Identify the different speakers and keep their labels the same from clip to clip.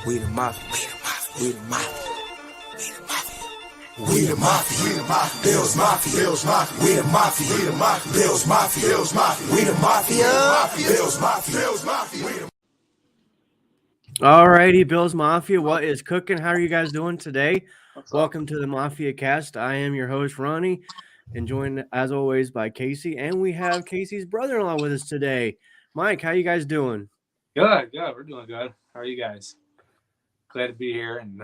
Speaker 1: We the mafia. We the mafia. We the mafia. We the mafia. Bills mafia. Bills mafia. We the mafia. We the mafia. Bills mafia. Bills mafia. We the mafia. Bills mafia. Bills mafia.
Speaker 2: Alrighty, Bills Mafia, what is cooking? How are you guys doing today? Welcome to the Mafia Cast. I am your host, Ronnie, and joined as always by Casey, and we have Casey's brother-in-law with us today. Mike, how you guys doing?
Speaker 3: Good. We're doing good. How are you guys? Glad to be here and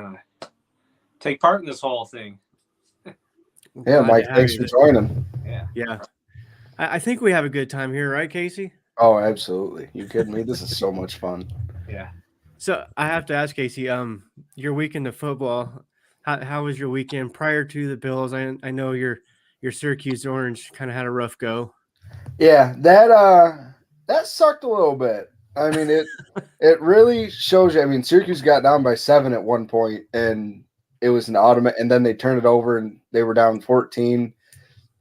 Speaker 3: take part in this whole thing.
Speaker 4: Yeah, Mike, thanks for joining.
Speaker 2: Yeah. I think we have a good time here, right, Casey?
Speaker 4: Oh, absolutely. You kidding me? This is so much fun.
Speaker 3: Yeah.
Speaker 2: So I have to ask Casey, your weekend of football, how was your weekend prior to the Bills? I know your Syracuse Orange kind of had a rough go.
Speaker 4: Yeah, that sucked a little bit. I mean, it really shows you. I mean, Syracuse got down by 7 at one point, and it was an automatic. And then they turned it over, and they were down 14.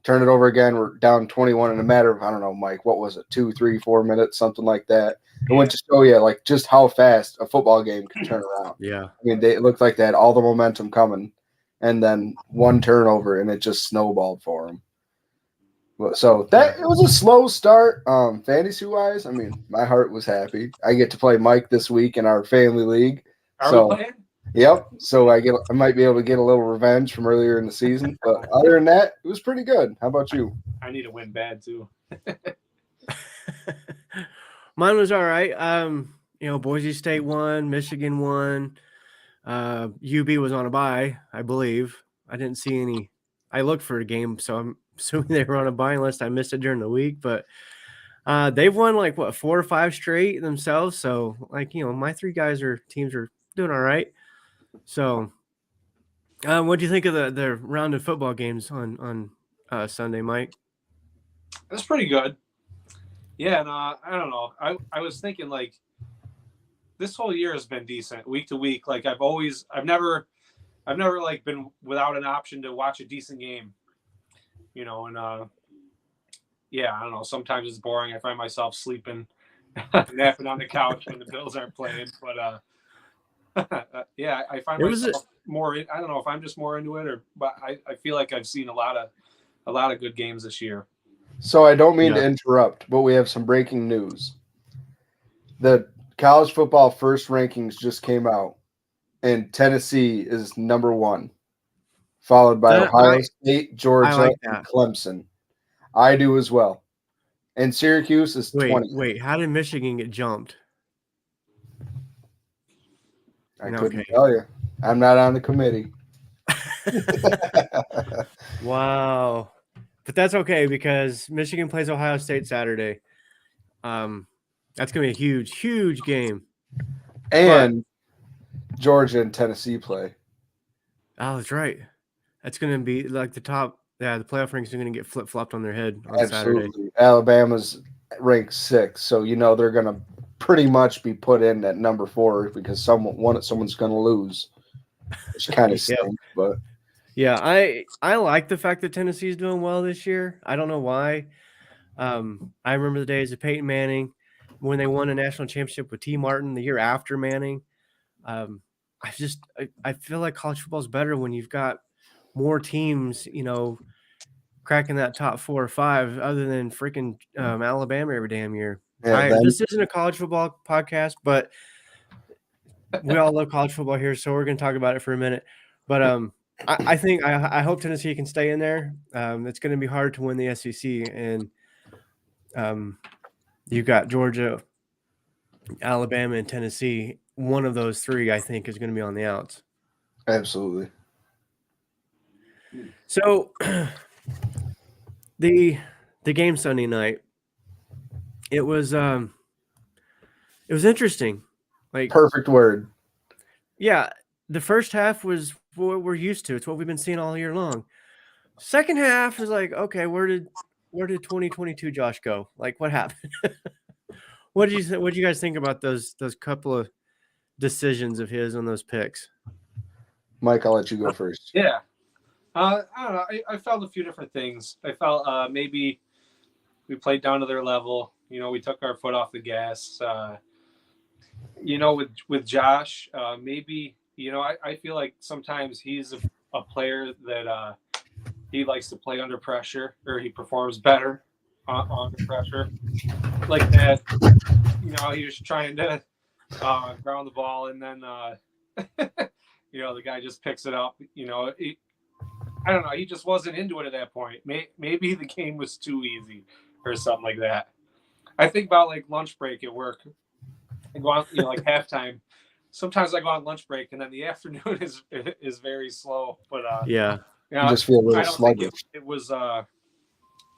Speaker 4: Turned it over again. We're down 21 in a matter of, I don't know, Mike, what was it, 2, 3, 4 minutes, something like that. It went to show you, like, just how fast a football game can turn around.
Speaker 2: Yeah.
Speaker 4: I mean, it looked like they had all the momentum coming, and then one turnover, and it just snowballed for them. So it was a slow start, fantasy-wise. I mean, my heart was happy. I get to play Mike this week in our family league.
Speaker 3: Are we playing?
Speaker 4: Yep. So I might be able to get a little revenge from earlier in the season. But other than that, it was pretty good. How about you?
Speaker 3: I need to win bad too.
Speaker 2: Mine was all right. Boise State won, Michigan won. UB was on a bye, I believe. I didn't see any. I looked for a game, so I'm assuming they were on a bye unless I missed it during the week. But they've won 4 or 5 straight themselves. So my 3 teams are doing all right. So, what do you think of the round of football games on Sunday, Mike?
Speaker 3: That's pretty good. Yeah, and I don't know. I was thinking this whole year has been decent week to week. I've never been without an option to watch a decent game. And I don't know. Sometimes it's boring. I find myself sleeping, napping on the couch when the Bills aren't playing. But I find myself more. I don't know if I'm just more into it, but I feel like I've seen a lot of good games this year.
Speaker 4: So I don't mean to interrupt, but we have some breaking news. The college football first rankings just came out, and Tennessee is number 1, followed by Ohio State, Georgia, and Clemson. I do as well. And Syracuse is 20.
Speaker 2: Wait, how did Michigan get jumped?
Speaker 4: I couldn't tell you. I'm not on the committee.
Speaker 2: Wow. But that's okay because Michigan plays Ohio State Saturday. That's going to be a huge, huge game.
Speaker 4: And Georgia and Tennessee play.
Speaker 2: Oh, that's right. That's going to be the top. Yeah, the playoff rankings are going to get flip-flopped on their head on Saturday.
Speaker 4: Alabama's ranked 6, so they're going to pretty much be put in at number 4 because someone's going to lose. Which kind of stinks, but
Speaker 2: yeah, I like the fact that Tennessee's doing well this year. I don't know why. I remember the days of Peyton Manning when they won a national championship with T. Martin the year after Manning. I feel like college football is better when you've got more teams, cracking that top 4 or 5 other than freaking Alabama every damn year. This isn't a college football podcast, but we all love college football here, so we're going to talk about it for a minute. But I hope Tennessee can stay in there. It's going to be hard to win the SEC, and you've got Georgia, Alabama, and Tennessee. One of those 3, I think, is going to be on the outs.
Speaker 4: Absolutely.
Speaker 2: So the game Sunday night, it was interesting.
Speaker 4: Perfect word.
Speaker 2: Yeah, the first half was what we're used to. It's what we've been seeing all year long. Second half is okay, where did 2022 Josh go? What happened? What did you guys think about those couple of decisions of his on those picks?
Speaker 4: Mike, I'll let you go first.
Speaker 3: Yeah. I don't know. I felt a few different things. I felt maybe we played down to their level. We took our foot off the gas. with Josh, maybe I feel like sometimes he's a player that he likes to play under pressure, or he performs better under pressure, like that. He was trying to ground the ball, and then the guy just picks it up. I don't know. He just wasn't into it at that point. Maybe the game was too easy or something like that. I think about like lunch break at work. I go on, like halftime. Sometimes I go on lunch break, and then the afternoon is very slow. But
Speaker 2: Yeah.
Speaker 4: You just feel a little
Speaker 3: I don't think
Speaker 4: sluggish.
Speaker 3: it was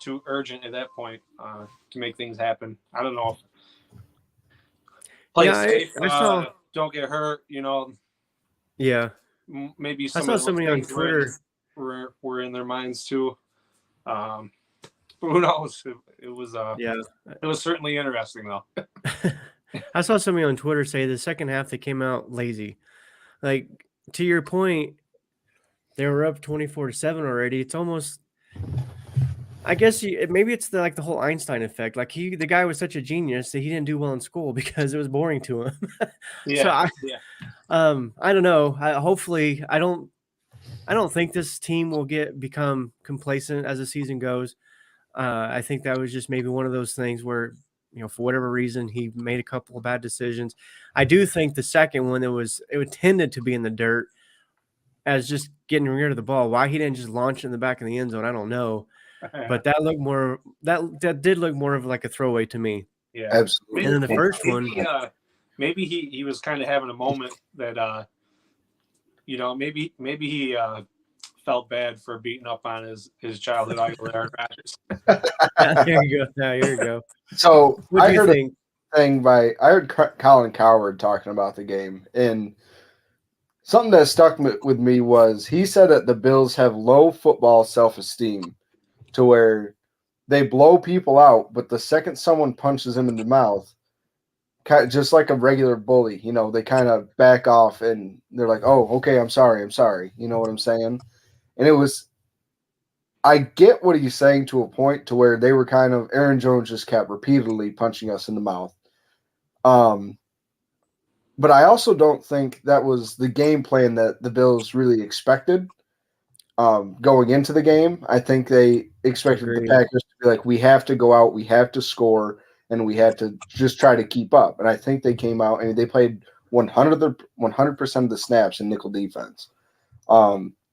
Speaker 3: too urgent at that point to make things happen. I don't know. Play
Speaker 2: Yeah,
Speaker 3: safe.
Speaker 2: I saw-
Speaker 3: Don't get hurt.
Speaker 2: Yeah.
Speaker 3: Maybe
Speaker 2: I
Speaker 3: some
Speaker 2: saw
Speaker 3: of those
Speaker 2: somebody on
Speaker 3: things
Speaker 2: Twitter.
Speaker 3: were in their minds too. But who knows? It was
Speaker 2: Yeah.
Speaker 3: it was certainly interesting though.
Speaker 2: I saw somebody on Twitter say the second half they came out lazy. Like, to your point, they were up 24-7 already. It's almost, I guess maybe it's the whole Einstein effect. Like, the guy was such a genius that he didn't do well in school because it was boring to him. So I don't know. Hopefully, I don't think this team will become complacent as the season goes. I think that was just maybe one of those things where, for whatever reason, he made a couple of bad decisions. I do think the second one, it tended to be in the dirt as just getting rid of the ball. Why he didn't just launch it in the back of the end zone, I don't know. But that looked more that did look more of like a throwaway to me.
Speaker 3: Yeah,
Speaker 4: Absolutely.
Speaker 2: And then the first one,
Speaker 3: maybe he was kind of having a moment that maybe he felt bad for beating up on his childhood idol Aaron Rodgers.
Speaker 2: there you go. Now here you go.
Speaker 4: So
Speaker 2: What do you think?
Speaker 4: I heard Colin Cowherd talking about the game, and something that stuck with me was he said that the Bills have low football self-esteem to where they blow people out, but the second someone punches them in the mouth, just like a regular bully, they kind of back off and they're like, oh, okay, I'm sorry. You know what I'm saying? And I get what he's saying to a point to where they were kind of, Aaron Jones just kept repeatedly punching us in the mouth. But I also don't think that was the game plan that the Bills really expected going into the game. I think they expected the Packers to be like, we have to go out, we have to score, and we had to just try to keep up. And I think they came out and they played 100% of the snaps in nickel defense,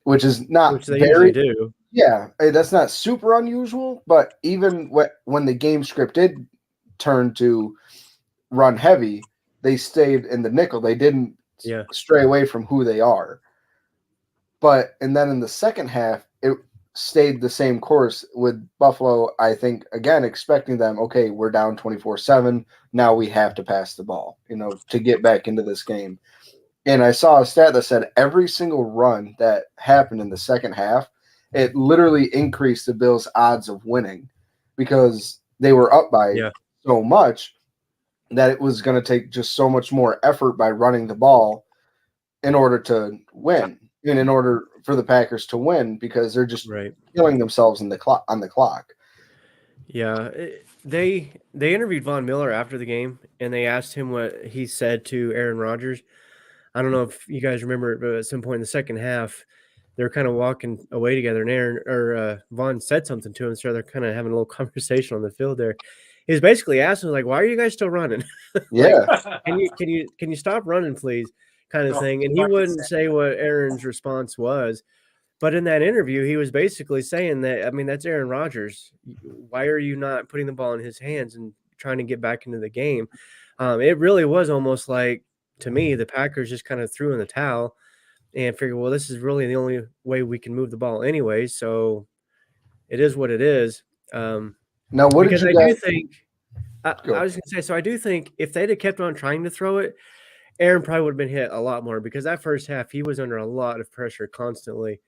Speaker 4: which is not
Speaker 2: Which they usually do.
Speaker 4: Yeah, that's not super unusual, but even when the game script did turn to run heavy, they stayed in the nickel. They didn't stray away from who they are. And then in the second half, it stayed the same course with Buffalo, I think, again, expecting them, okay, we're down 24-7. Now we have to pass the ball, to get back into this game. And I saw a stat that said every single run that happened in the second half, it literally increased the Bills' odds of winning because they were up by so much that it was going to take just so much more effort by running the ball in order to win, and in order for the Packers to win, because they're just killing themselves on the clock.
Speaker 2: Yeah, they interviewed Von Miller after the game, and they asked him what he said to Aaron Rodgers. I don't know if you guys remember it, but at some point in the second half, they were kind of walking away together, and Von said something to him, so they're kind of having a little conversation on the field there. He was basically asking, like, "Why are you guys still running?
Speaker 4: Yeah,
Speaker 2: can you stop running, please?" kind of thing. And he wouldn't say what Aaron's response was, but in that interview, he was basically saying that, I mean, that's Aaron Rodgers. Why are you not putting the ball in his hands and trying to get back into the game? It really was almost like, to me, the Packers just kind of threw in the towel and figured, well, this is really the only way we can move the ball anyway. So it is what it is.
Speaker 4: Now, what did you guys
Speaker 2: think? I was going to say, so I do think if they'd have kept on trying to throw it, Aaron probably would have been hit a lot more, because that first half he was under a lot of pressure constantly,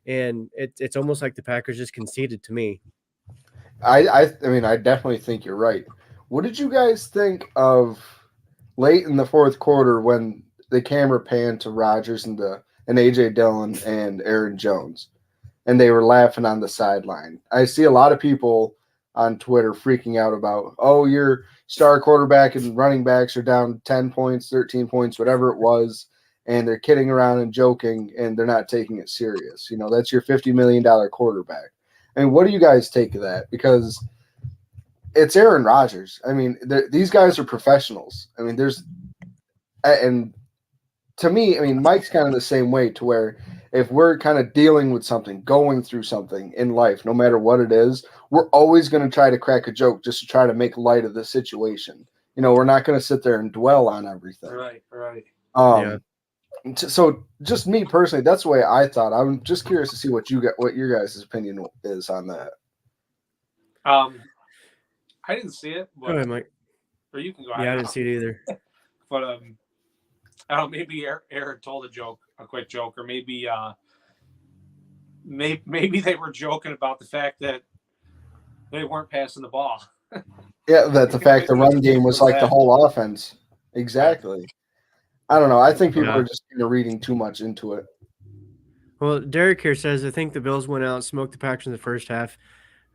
Speaker 2: and it's almost like the Packers just conceded to me.
Speaker 4: I mean, I definitely think you're right. What did you guys think of late in the fourth quarter when the camera panned to Rodgers and AJ Dillon and Aaron Jones, and they were laughing on the sideline? I see a lot of people on Twitter freaking out about, oh, your star quarterback and running backs are down 10 points, 13 points, whatever it was, and they're kidding around and joking, and they're not taking it serious. You know, that's your $50 million quarterback. I mean, what do you guys take of that? Because it's Aaron Rodgers. I mean, these guys are professionals. I mean, and to me, I mean, Mike's kind of the same way, to where if we're kind of dealing with something, going through something in life, no matter what it is, we're always going to try to crack a joke just to try to make light of the situation. You know, we're not going to sit there and dwell on everything.
Speaker 3: Right.
Speaker 2: Yeah.
Speaker 4: So just me personally, that's the way I thought. I'm just curious to see what your guys' opinion is on that.
Speaker 3: I didn't see it. But,
Speaker 2: Go ahead, Mike.
Speaker 3: Or you can go.
Speaker 2: Yeah, I didn't see it either.
Speaker 3: But I don't know, maybe Eric told a quick joke, or maybe maybe they were joking about the fact that they weren't passing the ball.
Speaker 4: Yeah, that the fact the run game was like the whole offense. Exactly. I don't know. I think people are just kind of reading too much into it.
Speaker 2: Well, Derek here says, I think the Bills went out, smoked the Packers in the first half,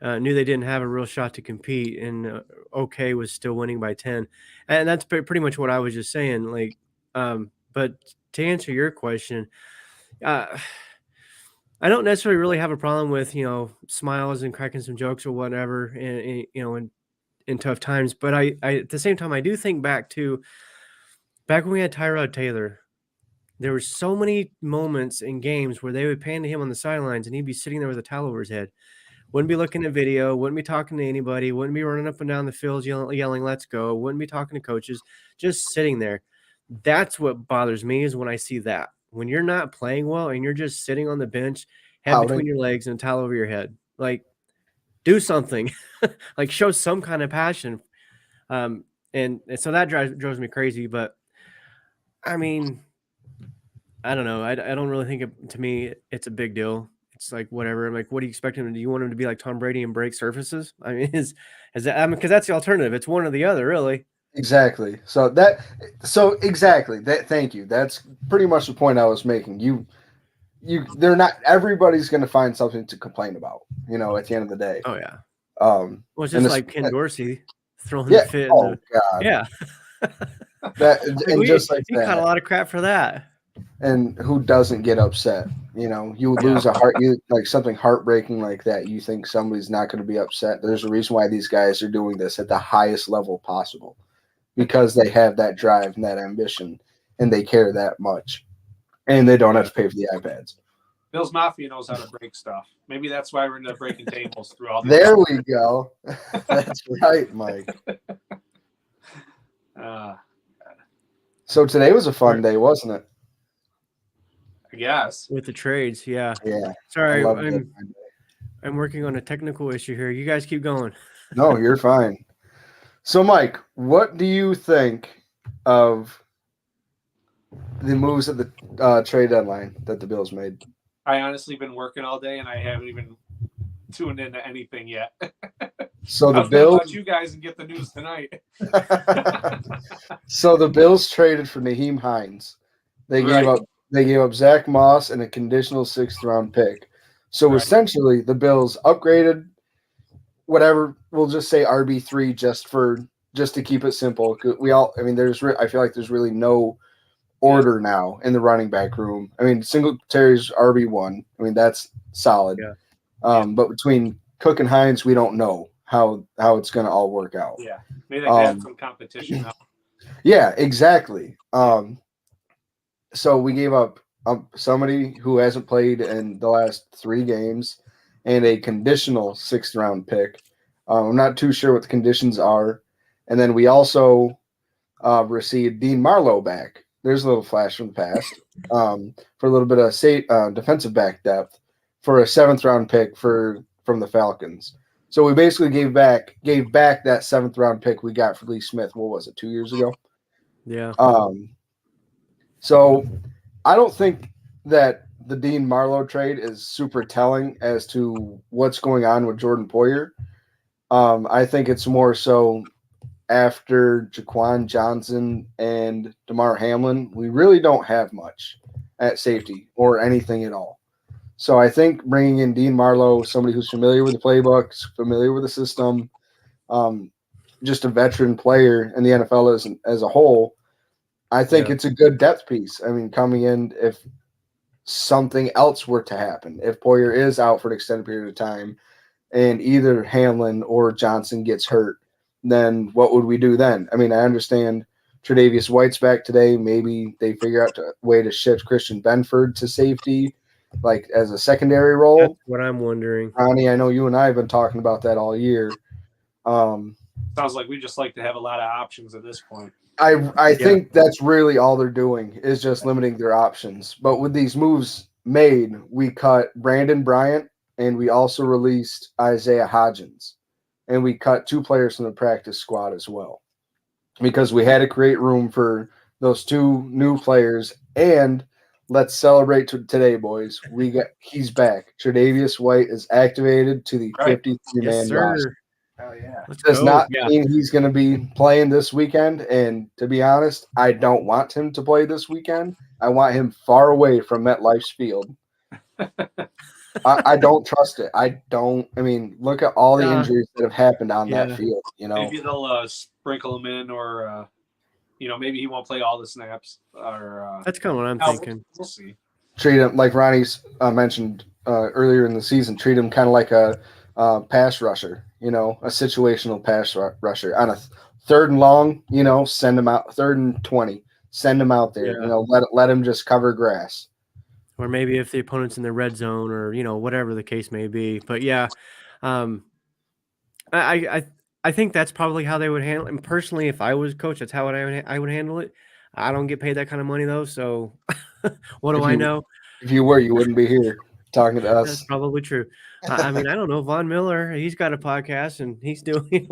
Speaker 2: knew they didn't have a real shot to compete, and OK was still winning by 10. And that's pretty much what I was just saying. Like, but to answer your question, I don't necessarily really have a problem with, smiles and cracking some jokes or whatever, and in tough times. But I at the same time, I do think back when we had Tyrod Taylor. There were so many moments in games where they would pan to him on the sidelines and he'd be sitting there with a towel over his head. Wouldn't be looking at video, wouldn't be talking to anybody, wouldn't be running up and down the field yelling, let's go, wouldn't be talking to coaches, just sitting there. That's what bothers me, is when I see that. When you're not playing well and you're just sitting on the bench, head between your legs and a towel over your head. Like, do something. Like, show some kind of passion. And so that drives me crazy. But, I mean, I don't know. I don't really think to me it's a big deal. It's like, whatever. I'm like, what do you expect him to do? You want him to be like Tom Brady and break surfaces? I mean, is that, I mean, because that's the alternative. It's one or the other, really.
Speaker 4: Exactly. Exactly. Thank you. That's pretty much the point I was making. They're not, everybody's going to find something to complain about, at the end of the day.
Speaker 2: Oh yeah.
Speaker 4: Well,
Speaker 2: it's just like Ken Dorsey throwing
Speaker 4: the
Speaker 2: fit.
Speaker 4: Oh God.
Speaker 2: Yeah. He caught a lot of crap for that.
Speaker 4: And who doesn't get upset? You would lose a heart, like something heartbreaking like that. You think somebody's not going to be upset. There's a reason why these guys are doing this at the highest level possible, because they have that drive and that ambition, and they care that much, and they don't have to pay for the iPads.
Speaker 3: Bills Mafia knows how to break stuff. Maybe that's why we're into breaking tables through all.
Speaker 4: There we go. That's right, Mike. So today was a fun day, wasn't it?
Speaker 3: I guess.
Speaker 2: With the trades, yeah.
Speaker 4: Yeah.
Speaker 2: Sorry, I'm working on a technical issue here. You guys keep going.
Speaker 4: No, you're fine. So, Mike, what do you think of the moves at the trade deadline that the Bills made?
Speaker 3: I honestly been working all day, and I haven't even tuned into anything yet.
Speaker 4: So
Speaker 3: the Bills, about you guys, and get the news tonight.
Speaker 4: So the Bills traded for Nyheim Hines. They gave up Zach Moss and a conditional 6th-round pick. So essentially, the Bills upgraded whatever. We'll just say RB3 just to keep it simple. I feel like there's really no order now in the running back room. I mean, Singletary's RB1. I mean, that's solid.
Speaker 2: Yeah.
Speaker 4: But between Cook and Hines, we don't know how it's going to all work out.
Speaker 3: Yeah, maybe they have some competition now.
Speaker 4: Yeah, exactly. So we gave up somebody who hasn't played in the last 3 games and a conditional 6th-round pick. I'm not too sure what the conditions are. And then we also received Dean Marlowe back. There's a little flash from the past for a little bit of defensive back depth for a 7th-round pick from the Falcons. So we basically gave back that 7th-round pick we got for Lee Smith. What was it, 2 years ago?
Speaker 2: Yeah.
Speaker 4: So I don't think that the Dean Marlowe trade is super telling as to what's going on with Jordan Poyer. I think it's more so after Jaquan Johnson and DeMar Hamlin, we really don't have much at safety or anything at all. So I think bringing in Dean Marlowe, somebody who's familiar with the playbook, familiar with the system, just a veteran player in the NFL as a whole, I think it's a good depth piece. I mean, coming in if something else were to happen, if Poyer is out for an extended period of time and either Hamlin or Johnson gets hurt, then what would we do then? I mean, I understand Tre'Davious White's back today. Maybe they figure out a way to shift Christian Benford to safety, like as a secondary role.
Speaker 2: That's what I'm wondering.
Speaker 4: Ronnie, I know you and I have been talking about that all year.
Speaker 3: Sounds like we just like to have a lot of options at this point.
Speaker 4: I think that's really all they're doing is just limiting their options. But with these moves made, we cut Brandon Bryant and we also released Isaiah Hodgins. And we cut 2 players from the practice squad as well. Because we had to create room for those 2 new players. And let's celebrate today, boys. He's back. Tre'Davious White is activated to the 53-man roster.
Speaker 3: Oh yeah.
Speaker 4: Does not mean he's going to be playing this weekend. And to be honest, I don't want him to play this weekend. I want him far away from MetLife's field. I don't trust it. I mean, look at all the injuries that have happened on that field. You know,
Speaker 3: maybe they'll sprinkle him in, or maybe he won't play all the snaps. Or
Speaker 2: that's kind of what I'm thinking.
Speaker 3: We'll see.
Speaker 4: Treat him like Ronnie's mentioned earlier in the season. Treat him kind of like a pass rusher. A situational pass rusher on a 3rd and long. Send him out 3rd and 20. Send him out there.
Speaker 2: Yeah.
Speaker 4: Let him just cover grass.
Speaker 2: Or maybe if the opponent's in the red zone, or whatever the case may be. But yeah, I think that's probably how they would handle it. And personally, if I was coach, that's how I would handle it. I don't get paid that kind of money though, so what do I know?
Speaker 4: If you were, you wouldn't be here talking to us.
Speaker 2: That's probably true. I mean, I don't know. Von Miller, he's got a podcast and he's doing,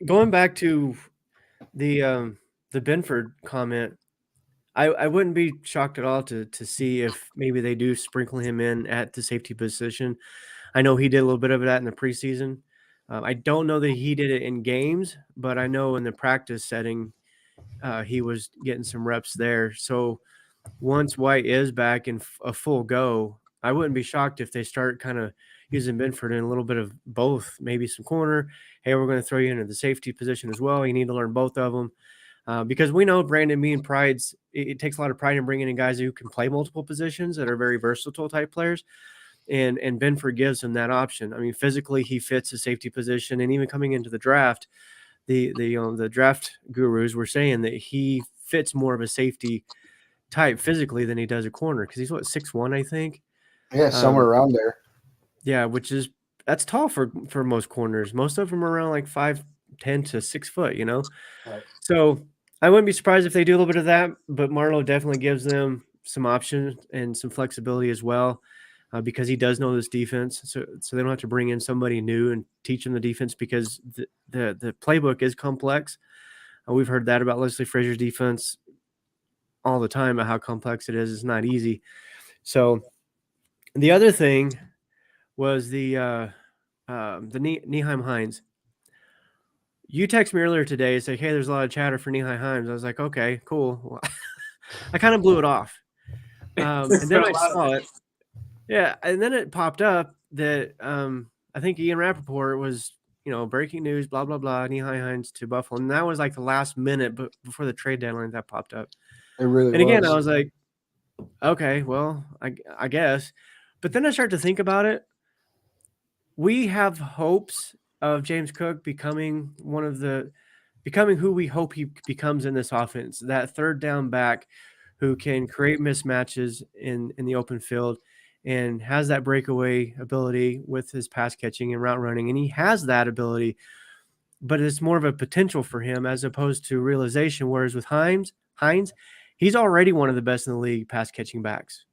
Speaker 2: going back to the Benford comment, I wouldn't be shocked at all to see if maybe they do sprinkle him in at the safety position. I know he did a little bit of that in the preseason. I don't know that he did it in games, but I know in the practice setting, he was getting some reps there. So once White is back in a full go, I wouldn't be shocked if they start kind of using Benford in a little bit of both, maybe some corner. Hey, we're going to throw you into the safety position as well. You need to learn both of them. Because we know Brandon Bean it takes a lot of pride in bringing in guys who can play multiple positions that are very versatile type players. And Benford gives him that option. I mean, physically he fits the safety position, and even coming into the draft, the draft gurus were saying that he fits more of a safety type physically than he does a corner, because he's 6'1", I think.
Speaker 4: Yeah, somewhere around there.
Speaker 2: Yeah, that's tall for most corners. Most of them are around like 5'10" to 6 foot.
Speaker 3: Right.
Speaker 2: So I wouldn't be surprised if they do a little bit of that, but Marlowe definitely gives them some options and some flexibility as well, because he does know this defense. So they don't have to bring in somebody new and teach them the defense, because the playbook is complex. We've heard that about Leslie Frazier's defense all the time, about how complex it is. It's not easy. So the other thing was the Nyheim Hines. You texted me earlier today and said, hey, there's a lot of chatter for Nyheim Hines. I was like, okay, cool. Well, I kind of blew it off. And then I saw it. Yeah, and then it popped up that I think Ian Rappaport was, breaking news, blah, blah, blah, Nyheim Hines to Buffalo. And that was like the last minute but before the trade deadline that popped up.
Speaker 4: It really was.
Speaker 2: And again, I was like, okay, well, I guess. But then I started to think about it. We have hopes of James Cook becoming who we hope he becomes in this offense, that third down back who can create mismatches in the open field and has that breakaway ability with his pass catching and route running. And he has that ability, but it's more of a potential for him as opposed to realization. Whereas with Hines, he's already one of the best in the league pass catching backs.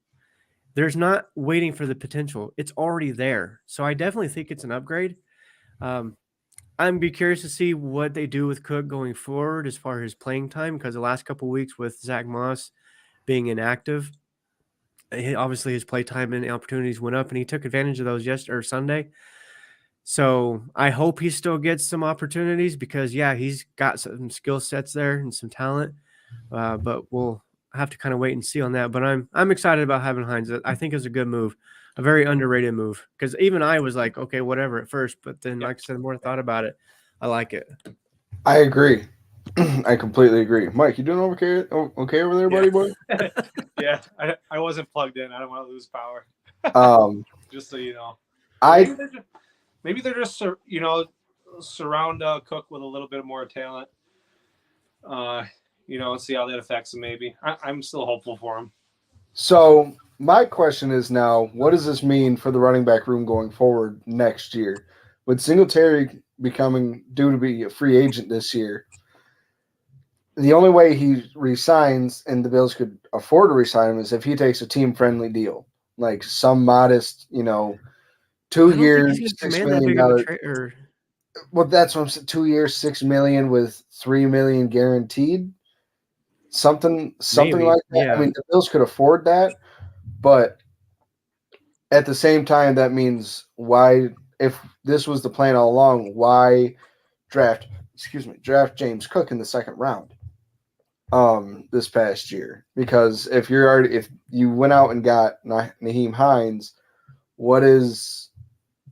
Speaker 2: There's not waiting for the potential. It's already there. So I definitely think it's an upgrade. I'm be curious to see what they do with Cook going forward as far as his playing time, because the last couple of weeks with Zach Moss being inactive, obviously his play time and opportunities went up, and he took advantage of those Sunday. So I hope he still gets some opportunities, because he's got some skill sets there and some talent. But we'll have to kind of wait and see on that. But I'm excited about having Hines. I think it's a good move, a very underrated move. Because even I was like, okay, whatever at first, but then like I said, the more I thought about it, I like it.
Speaker 4: I agree. I completely agree. Mike, you doing okay over there, buddy boy?
Speaker 3: Yeah, I wasn't plugged in. I don't want to lose power. Just so you know. Maybe they're just surround Cook with a little bit more talent. See how that affects him. Maybe I'm still hopeful for him.
Speaker 4: So my question is now, what does this mean for the running back room going forward next year? With Singletary becoming due to be a free agent this year, the only way he resigns and the Bills could afford to resign him is if he takes a team-friendly deal, like some modest, 2 years, $6 million. Well, that's what I'm saying. 2 years, $6 million with $3 million guaranteed. Something
Speaker 2: Maybe,
Speaker 4: like that.
Speaker 2: yeah.
Speaker 4: I mean, the Bills could afford that, but at the same time, that means why, if this was the plan all along, why draft James Cook in the second round this past year? Because if you went out and got Nyheim Hines,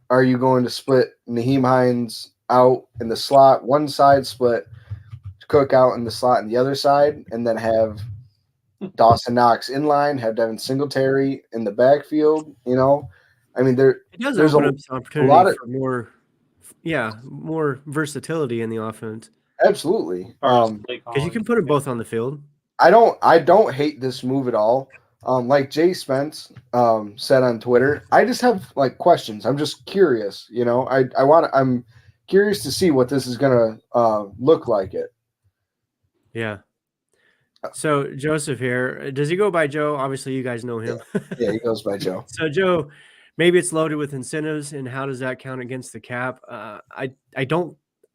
Speaker 4: are you going to split Nyheim Hines out in the slot one side, split Cook out in the slot and the other side, and then have Dawson Knox in line, have Devin Singletary in the backfield? I mean,
Speaker 2: it does
Speaker 4: there's
Speaker 2: open up some opportunity
Speaker 4: lot of,
Speaker 2: for more versatility in the offense.
Speaker 4: Absolutely,
Speaker 2: because you can put them both on the field.
Speaker 4: I don't hate this move at all. Like Jay Spence said on Twitter, I just have like questions. I'm just curious, I'm curious to see what this is gonna look like.
Speaker 2: Yeah. So Joseph here, does he go by Joe? Obviously, you guys know him.
Speaker 4: Yeah, he goes by Joe.
Speaker 2: So Joe, maybe it's loaded with incentives, and how does that count against the cap? I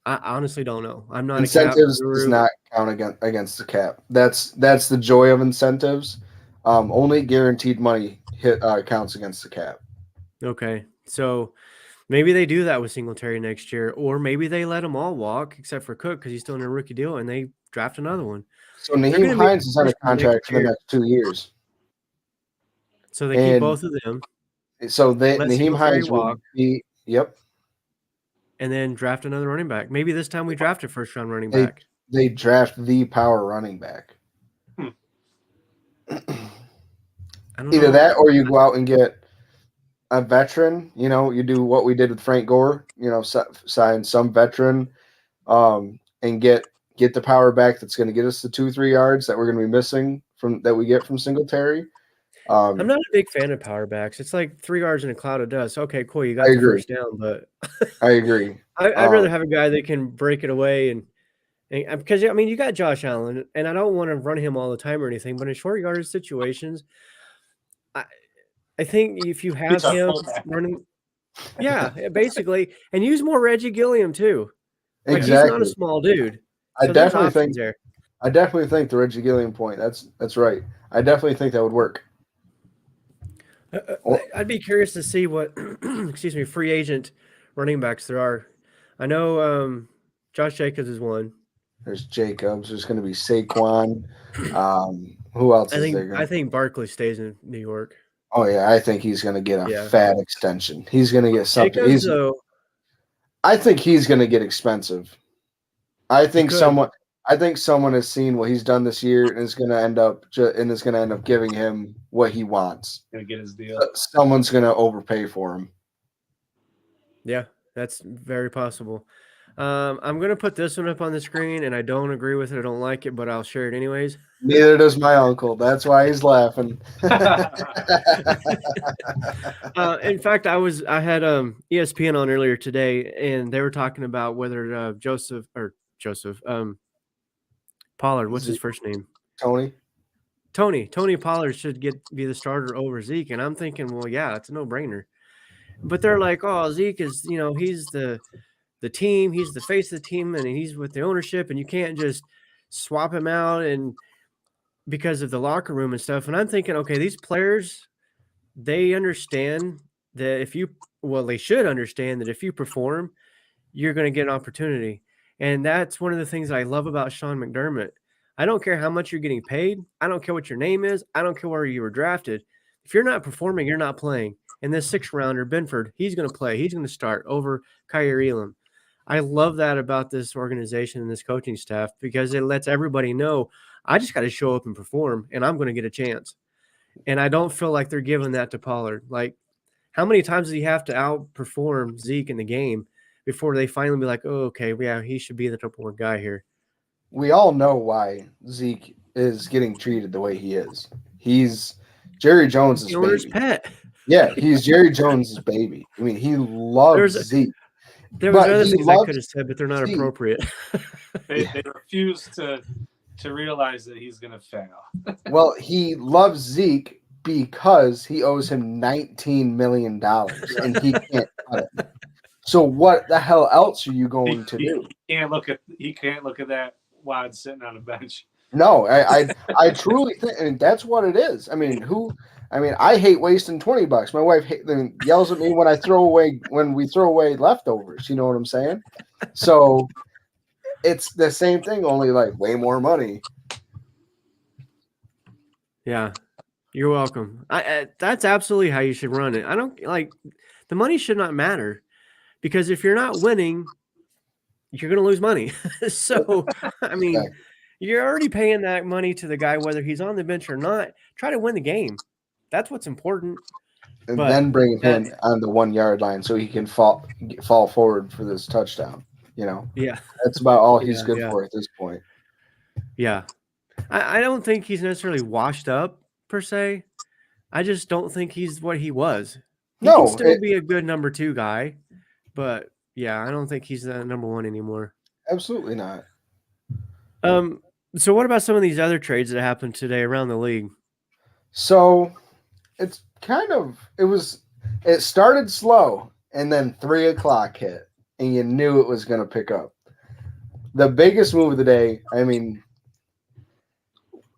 Speaker 2: honestly don't know. I'm not
Speaker 4: incentives
Speaker 2: a cap
Speaker 4: does not count against the cap. That's the joy of incentives. Only guaranteed money counts against the cap.
Speaker 2: Okay, so maybe they do that with Singletary next year, or maybe they let them all walk except for Cook because he's still in a rookie deal, and they draft another one.
Speaker 4: So Nyheim Hines is on a contract for the next 2 years.
Speaker 2: So they keep both of them.
Speaker 4: So Nyheim Hines will be
Speaker 2: and then draft another running back. Maybe this time we draft a first-round running back.
Speaker 4: They draft the power running back. Either that, or you go out and get a veteran. You do what we did with Frank Gore. Sign some veteran, and get the power back that's going to get us the 2-3 yards that we're going to be missing that we get from Singletary.
Speaker 2: I'm not a big fan of power backs. It's like 3 yards in a cloud of dust. Okay, cool. You got the first down, but
Speaker 4: I agree.
Speaker 2: I'd rather have a guy that can break it away and because you got Josh Allen, and I don't want to run him all the time or anything, but in short yardage situations, I think if you have him running, basically, and use more Reggie Gilliam too. Like,
Speaker 4: exactly.
Speaker 2: He's not a small dude.
Speaker 4: I definitely think the Reggie Gilliam point. That's right. I definitely think that would work.
Speaker 2: I'd be curious to see what free agent running backs there are. I know Josh Jacobs is one.
Speaker 4: There's Jacobs. There's going to be Saquon. Who else is there?
Speaker 2: I think Barkley stays in New York.
Speaker 4: Oh yeah, I think he's going to get a fat extension. He's going to get something. I think he's going to get expensive. I think someone has seen what he's done this year and is going to end up giving him what he wants.
Speaker 3: Going to get his deal.
Speaker 4: Someone's going to overpay for him.
Speaker 2: Yeah, that's very possible. I'm going to put this one up on the screen, and I don't agree with it. I don't like it, but I'll share it anyways.
Speaker 4: Neither does my uncle. That's why he's laughing.
Speaker 2: In fact, I had ESPN on earlier today, and they were talking about whether Joseph Pollard, what's his first name? Tony Pollard should be the starter over Zeke. And I'm thinking, well, yeah, it's a no-brainer. But they're like, oh, Zeke is, he's the team, he's the face of the team, and he's with the ownership, and you can't just swap him out and because of the locker room and stuff. And I'm thinking, okay, these players, they understand that they should understand that if you perform, you're going to get an opportunity. And that's one of the things I love about Sean McDermott. I don't care how much you're getting paid. I don't care what your name is. I don't care where you were drafted. If you're not performing, you're not playing. And this 6th-rounder, Benford, he's going to play. He's going to start over Kyer Elam. I love that about this organization and this coaching staff because it lets everybody know I just got to show up and perform, and I'm going to get a chance. And I don't feel like they're giving that to Pollard. Like, how many times does he have to outperform Zeke in the game before they finally be like, oh, okay, yeah, he should be the number one guy here?
Speaker 4: We all know why Zeke is getting treated the way he is. He's Jerry Jones'
Speaker 2: The owner's
Speaker 4: baby.
Speaker 2: pet.
Speaker 4: Yeah, he's Jerry Jones' baby. I mean, he loves Zeke.
Speaker 2: There was
Speaker 4: But
Speaker 2: other
Speaker 4: he
Speaker 2: things I
Speaker 4: loves
Speaker 2: could have said, but they're not
Speaker 4: Zeke.
Speaker 2: appropriate.
Speaker 3: They refuse to realize that he's going to fail.
Speaker 4: Well, he loves Zeke because he owes him $19 million and he can't cut it. So what the hell else are you going to do?
Speaker 3: He can't look at that wad sitting on a bench.
Speaker 4: No, I truly think, and that's what it is. I mean, I hate wasting $20. My wife yells at me when we throw away leftovers. You know what I'm saying? So it's the same thing, only like way more money.
Speaker 2: Yeah, you're welcome. That's absolutely how you should run it. I don't like the money should not matter because if you're not winning, you're going to lose money. So, I mean,
Speaker 4: Exactly.
Speaker 2: You're already paying that money to the guy, whether he's on the bench or not. Try to win the game. That's what's important.
Speaker 4: And
Speaker 2: But
Speaker 4: then bring him on the 1 yard line so he can fall forward for this touchdown. You know,
Speaker 2: yeah,
Speaker 4: that's about all he's
Speaker 2: Yeah,
Speaker 4: good
Speaker 2: yeah.
Speaker 4: for at this point.
Speaker 2: yeah. I don't think he's necessarily washed up per se. I just don't think he's what he was. He
Speaker 4: No,
Speaker 2: can still be a good number 2 guy, but yeah, I don't think he's the number 1 anymore.
Speaker 4: Absolutely not.
Speaker 2: So what about some of these other trades that happened today around the league?
Speaker 4: So it's it started slow and then 3 o'clock hit and you knew it was going to pick up. The biggest move of the day, I mean,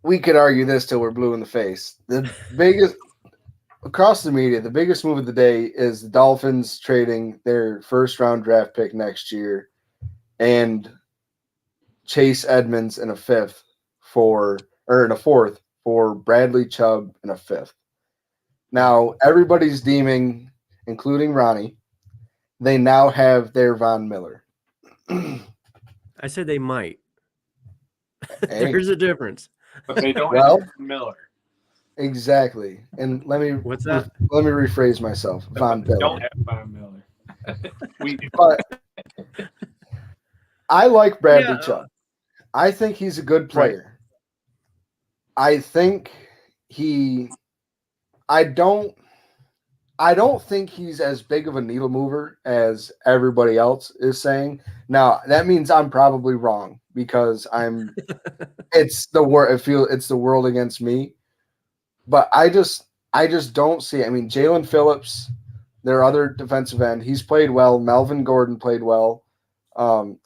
Speaker 4: we could argue this till we're blue in the face. The biggest across the media, the biggest move of the day is the Dolphins trading their 1st-round draft pick next year and Chase Edmonds in a 4th for Bradley Chubb in a 5th. Now everybody's deeming, including Ronnie, they now have their Von Miller.
Speaker 2: I said they might.
Speaker 4: Hey,
Speaker 2: There's a difference.
Speaker 3: But they don't
Speaker 4: Well-
Speaker 3: have Miller.
Speaker 4: exactly. And let me
Speaker 2: What's that?
Speaker 4: let me rephrase myself. Von
Speaker 3: They don't
Speaker 4: Miller.
Speaker 3: have Von Miller. We do.
Speaker 4: But I like Bradley
Speaker 2: Yeah.
Speaker 4: Chubb. I think he's a good player. I think I don't think he's as big of a needle mover as everybody else is saying. Now, that means I'm probably wrong because it's the world against me. But I just don't see it. I mean, Jalen Phillips, their other defensive end, he's played well. Melvin Gordon played well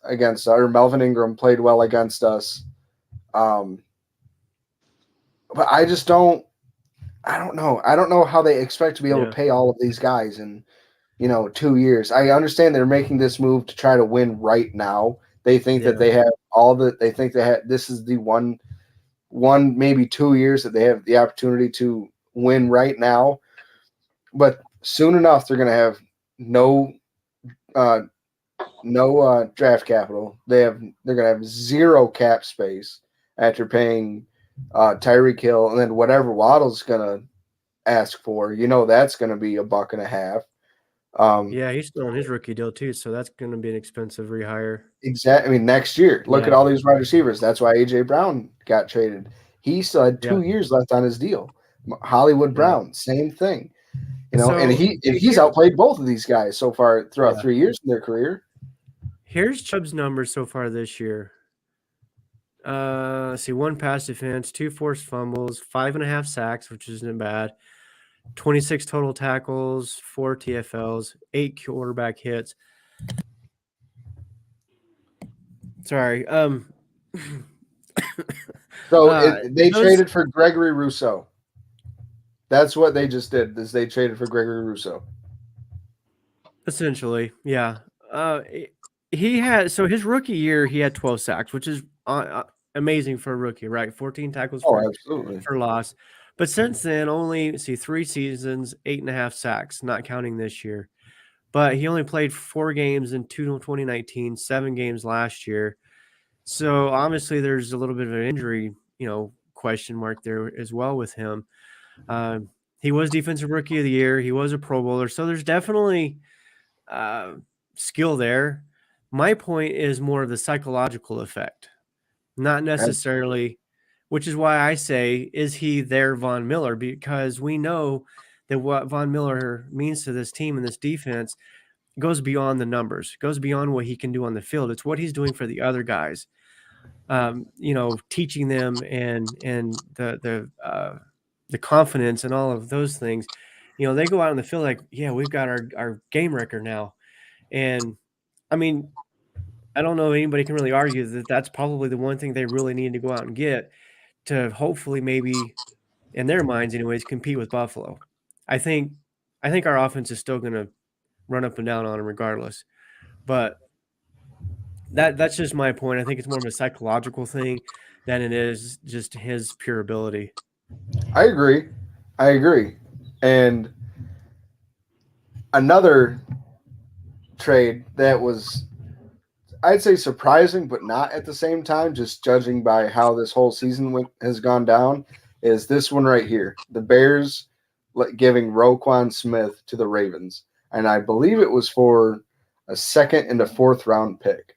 Speaker 4: against us, or Melvin Ingram played well against us. But I just don't know. I don't know how they expect to be able to pay all of these guys in, 2 years. I understand they're making this move to try to win right now. They think that they have this is the one maybe 2 years that they have the opportunity to win right now. But soon enough, they're going to have no draft capital. They're going to have 0 cap space after paying Tyreek Hill, and then whatever Waddle's going to ask for, that's going to be $1.50.
Speaker 2: Yeah, he's still on his rookie deal too, so that's going to be an expensive rehire.
Speaker 4: Exactly. I mean, next year, look at all these wide receivers. That's why A.J. Brown got traded. He still had 2 years left on his deal. Hollywood Brown, same thing. And he's outplayed both of these guys so far throughout 3 years in their career.
Speaker 2: Here's Chubb's numbers so far this year. Let's see, 1 pass defense, 2 forced fumbles, 5.5 sacks, which isn't bad. 26 total tackles, 4 TFLs, 8 quarterback hits. Sorry.
Speaker 4: So they traded for Gregory Rousseau. That's what they just did. Is they traded for Gregory Rousseau.
Speaker 2: Essentially, yeah. He had his rookie year he had 12 sacks, which is amazing for a rookie, right? 14 tackles
Speaker 4: Oh, absolutely.
Speaker 2: for loss. But since then, only 3 seasons, 8.5 sacks, not counting this year. But he only played 4 games in 2019, 7 games last year. So obviously there's a little bit of an injury, question mark there as well with him. He was defensive rookie of the year. He was a Pro Bowler. So there's definitely skill there. My point is more of the psychological effect, not necessarily, which is why I say, is he their Von Miller? Because we know that what Von Miller means to this team and this defense goes beyond the numbers, goes beyond what he can do on the field. It's what he's doing for the other guys, teaching them and the confidence and all of those things. They go out on the field like, yeah, we've got our game record now. And I mean, I don't know anybody can really argue that that's probably the one thing they really need to go out and get to hopefully maybe, in their minds anyways, compete with Buffalo. I think our offense is still going to run up and down on them regardless. But that's just my point. I think it's more of a psychological thing than it is just his pure ability.
Speaker 4: I agree. And another trade that was, I'd say, surprising, but not at the same time, just judging by how this whole season has gone down, is this one right here. The Bears giving Roquan Smith to the Ravens. And I believe it was for a 2nd and a 4th round pick,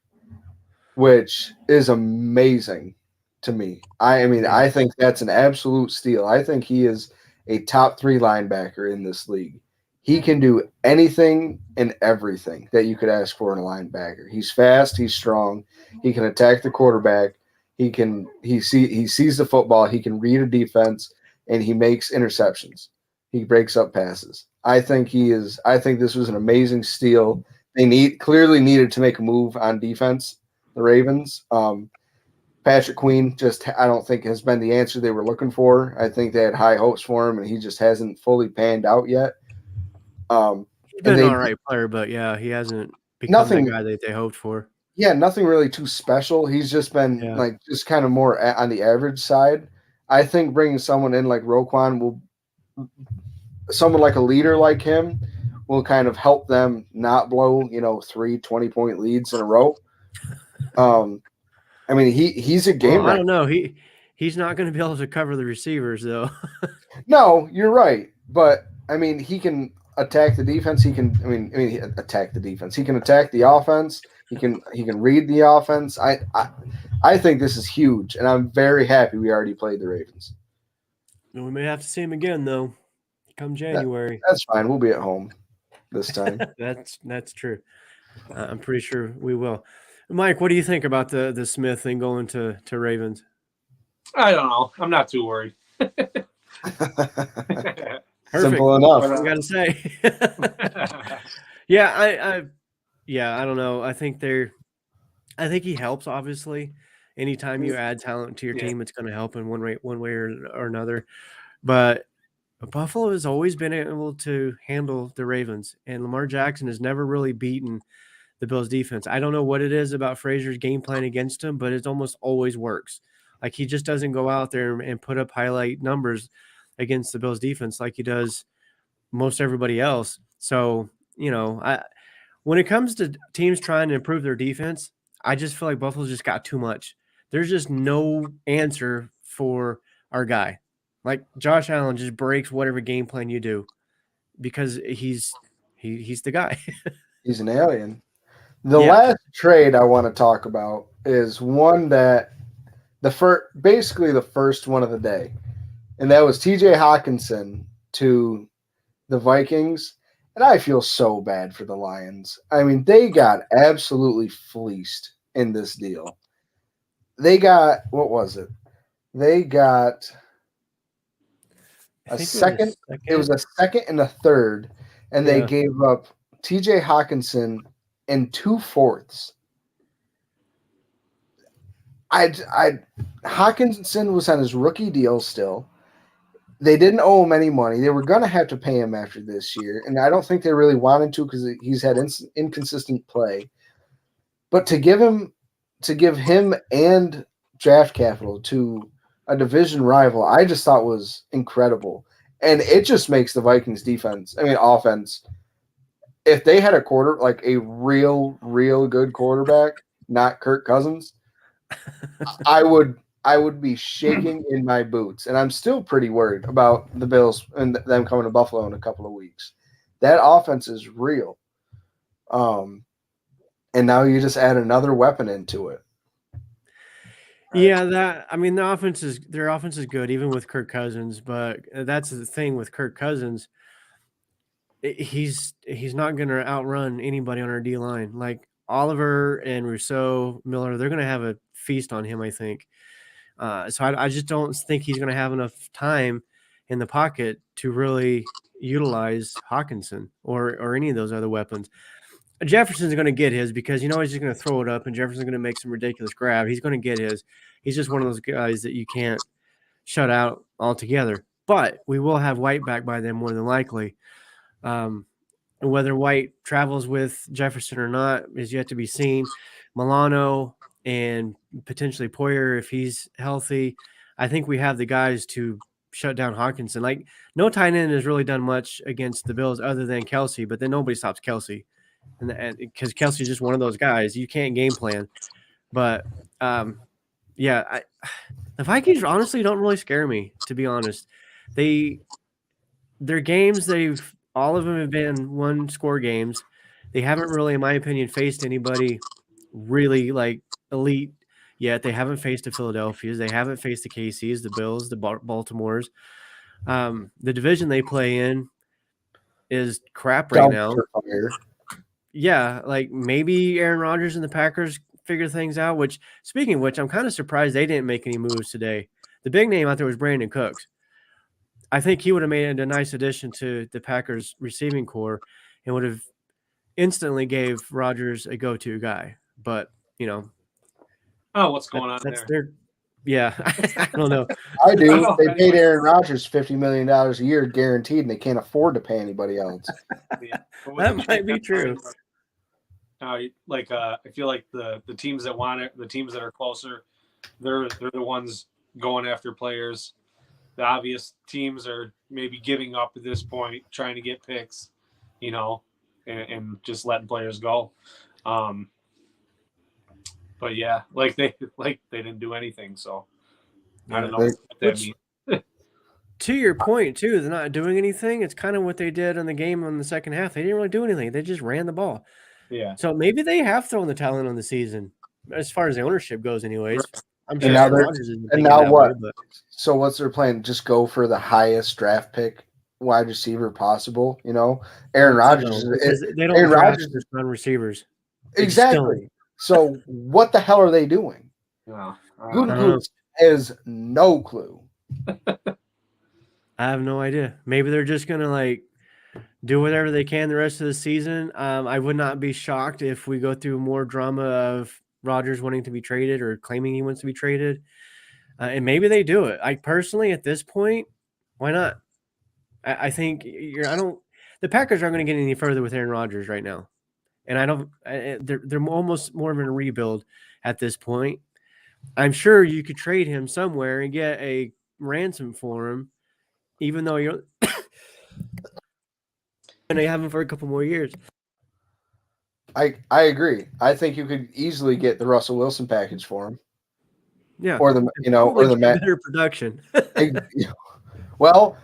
Speaker 4: which is amazing to me. I think that's an absolute steal. I think he is a top 3 linebacker in this league. He can do anything and everything that you could ask for in a linebacker. He's fast. He's strong. He can attack the quarterback. He sees the football. He can read a defense, and he makes interceptions. He breaks up passes. I think this was an amazing steal. They clearly needed to make a move on defense, the Ravens. Patrick Queen I don't think has been the answer they were looking for. I think they had high hopes for him, and he just hasn't fully panned out yet.
Speaker 2: He's been an all right player, but yeah, he hasn't become the guy that they hoped for.
Speaker 4: Yeah, nothing really too special. He's just been just kind of more on the average side. I think bringing someone in like Roquan someone like a leader like him will kind of help them not blow, 3 20-point leads in a row. He's a game.
Speaker 2: I don't know. He's not going to be able to cover the receivers though. No,
Speaker 4: you're right. But he can attack the defense. He can attack the defense. He can attack the offense. He can read the offense. I think this is huge, and I'm very happy we already played the Ravens.
Speaker 2: We may have to see him again though, come January.
Speaker 4: That's fine. We'll be at home this time.
Speaker 2: That's true. I'm pretty sure we will. Mike, what do you think about the Smith thing going to Ravens?
Speaker 3: I don't know. I'm not too worried.
Speaker 4: Simple enough.
Speaker 2: What I got to say. Yeah, I don't know. I think he helps. Obviously, anytime you add talent to your team, it's going to help in one way or another. But Buffalo has always been able to handle the Ravens, and Lamar Jackson has never really beaten the Bills defense. I don't know what it is about Frazier's game plan against him, but it almost always works. Like, he just doesn't go out there and put up highlight numbers against the Bills defense like he does most everybody else. So, when it comes to teams trying to improve their defense, I just feel like Buffalo's just got too much. There's just no answer for our guy. Like, Josh Allen just breaks whatever game plan you do because he's the guy.
Speaker 4: He's an alien. The last trade I want to talk about is one that basically the first one of the day, and that was TJ Hawkinson to the Vikings. And I feel so bad for the Lions. They got absolutely fleeced in this deal. They got, what was it? They got a second. It was a 2nd and a 3rd, and they gave up TJ Hawkinson and 2 4ths. Hawkinson was on his rookie deal still. They didn't owe him any money. They were going to have to pay him after this year, and I don't think they really wanted to because he's had inconsistent play. But to give him and draft capital to a division rival, I just thought was incredible. And it just makes the Vikings offense. If they had a a real good quarterback, not Kirk Cousins, I would be shaking in my boots. And I'm still pretty worried about the Bills and them coming to Buffalo in a couple of weeks. That offense is real. And now you just add another weapon into it.
Speaker 2: Yeah, their offense is good even with Kirk Cousins, but that's the thing with Kirk Cousins. He's not going to outrun anybody on our D line. Like Oliver and Rousseau, Miller, they're going to have a feast on him, I think. So I just don't think he's going to have enough time in the pocket to really utilize Hawkinson or any of those other weapons. Jefferson's going to get his because he's just going to throw it up, and Jefferson's going to make some ridiculous grab. He's going to get his. He's just one of those guys that you can't shut out altogether. But we will have White back by then more than likely. Whether White travels with Jefferson or not is yet to be seen. Milano and potentially Poyer, if he's healthy, I think we have the guys to shut down Hawkinson. Like, no tight end has really done much against the Bills other than Kelsey, but then nobody stops Kelsey. And because Kelsey's just one of those guys, you can't game plan. But, the Vikings honestly don't really scare me, to be honest. Their games, all of them have been one-score games. They haven't really, in my opinion, faced anybody really like elite yet. They haven't faced the Philadelphias. They haven't faced the KCs, the Bills, the Baltimores. The division they play in is crap right now. Yeah, like maybe Aaron Rodgers and the Packers figure things out, speaking of which, I'm kind of surprised they didn't make any moves today. The big name out there was Brandon Cooks. I think he would have made a nice addition to the Packers receiving core and would have instantly gave Rodgers a go-to guy. But,
Speaker 3: what's going on there?
Speaker 2: Yeah, I don't know.
Speaker 4: I do. They paid Aaron Rodgers $50 million a year guaranteed, and they can't afford to pay anybody else.
Speaker 2: That might be true.
Speaker 3: I feel like the teams that want it, the teams that are closer, they're the ones going after players. The obvious teams are maybe giving up at this point, trying to get picks, and just letting players go. But yeah, they didn't do anything, so I don't know what that means.
Speaker 2: To your point, too, they're not doing anything. It's kind of what they did in the game in the second half. They didn't really do anything. They just ran the ball.
Speaker 3: Yeah.
Speaker 2: So maybe they have thrown the towel in on the season, as far as the ownership goes, anyways. I'm sure.
Speaker 4: And now what? So what's their plan? Just go for the highest draft pick wide receiver possible. Aaron Rodgers.
Speaker 2: They don't draft run receivers.
Speaker 4: Exactly. So what the hell are they doing? Gutekunst has no clue.
Speaker 2: I have no idea. Maybe they're just gonna do whatever they can the rest of the season. I would not be shocked if we go through more drama of Rodgers wanting to be traded or claiming he wants to be traded. And maybe they do it. I personally, at this point, why not? I think the Packers aren't going to get any further with Aaron Rodgers right now. And they're almost more of a rebuild at this point. I'm sure you could trade him somewhere and get a ransom for him, even though you're and they have him for a couple more years.
Speaker 4: I agree. I think you could easily get the Russell Wilson package for him.
Speaker 2: Yeah.
Speaker 4: Or the
Speaker 2: better production.
Speaker 4: Well,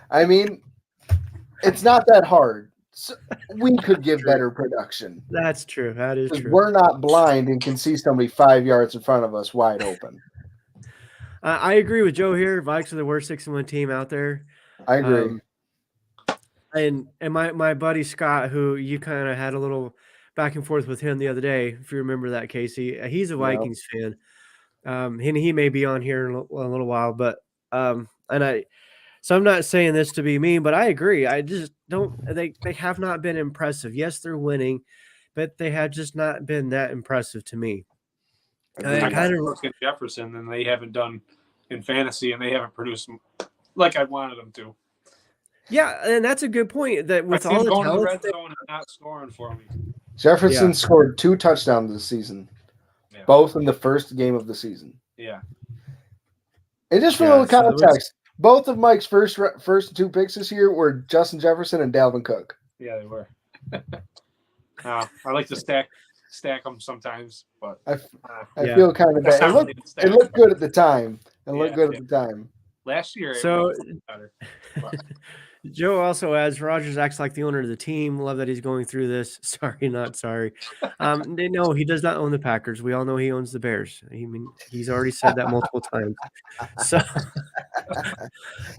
Speaker 4: it's not that hard. So we could give better production.
Speaker 2: That's true. That is true.
Speaker 4: We're not blind and can see somebody 5 yards in front of us wide open.
Speaker 2: I agree with Joe here. Vikes are the worst 6-1 team out there.
Speaker 4: I agree.
Speaker 2: And my buddy Scott, who you kind of had a little back and forth with him the other day, if you remember that, Casey, he's a Vikings fan. And he may be on here in a little while, but so I'm not saying this to be mean, but I agree. I just don't. They have not been impressive. Yes, they're winning, but they have just not been that impressive to me.
Speaker 3: I kind of look at Jefferson, and they haven't done in fantasy, and they haven't produced like I wanted them to.
Speaker 2: Yeah, and that's a good point. That with all the talent,
Speaker 3: red zone and not scoring for me.
Speaker 4: Jefferson scored 2 touchdowns this season, both in the first game of the season.
Speaker 3: Yeah,
Speaker 4: And just for a
Speaker 2: Yeah,
Speaker 4: little
Speaker 2: so there was-
Speaker 4: context, both of Mike's first 2 picks this year were Justin Jefferson and Dalvin Cook.
Speaker 3: Yeah, they were. I like to stack them sometimes, but
Speaker 4: I
Speaker 2: Yeah.
Speaker 4: feel kind of
Speaker 3: that's
Speaker 4: bad.
Speaker 3: not really a stack.
Speaker 4: It looked good at the time. It
Speaker 3: Yeah,
Speaker 4: looked good
Speaker 3: yeah.
Speaker 4: at the time.
Speaker 3: Last year, it
Speaker 2: So-
Speaker 3: was better. But
Speaker 2: Joe also adds, Rogers acts like the owner of the team. Love that he's going through this. Sorry, not sorry. No, he does not own the Packers. We all know he owns the Bears. He's already said that multiple times. So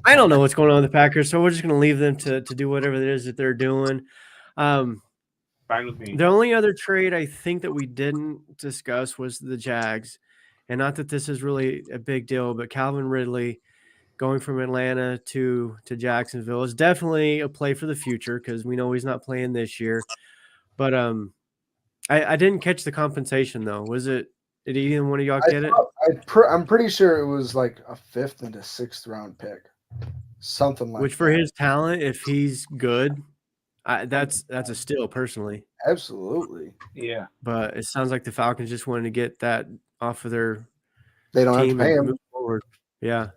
Speaker 2: I don't know what's going on with the Packers. So we're just going to leave them to do whatever it is that they're doing.
Speaker 3: fine with me.
Speaker 2: The only other trade I think that we didn't discuss was the Jags. And not that this is really a big deal, but Calvin Ridley going from Atlanta to Jacksonville is definitely a play for the future because we know he's not playing this year. But I didn't catch the compensation though. Was it? Did either one of y'all get it?
Speaker 4: I'm pretty sure it was like a 5th and a 6th round pick, something like.
Speaker 2: Which for his talent, if he's good, that's a steal personally.
Speaker 4: Absolutely.
Speaker 3: Yeah.
Speaker 2: But it sounds like the Falcons just wanted to get that off of their
Speaker 4: They don't have to
Speaker 2: team
Speaker 4: pay
Speaker 2: and
Speaker 4: him.
Speaker 2: move forward. Yeah.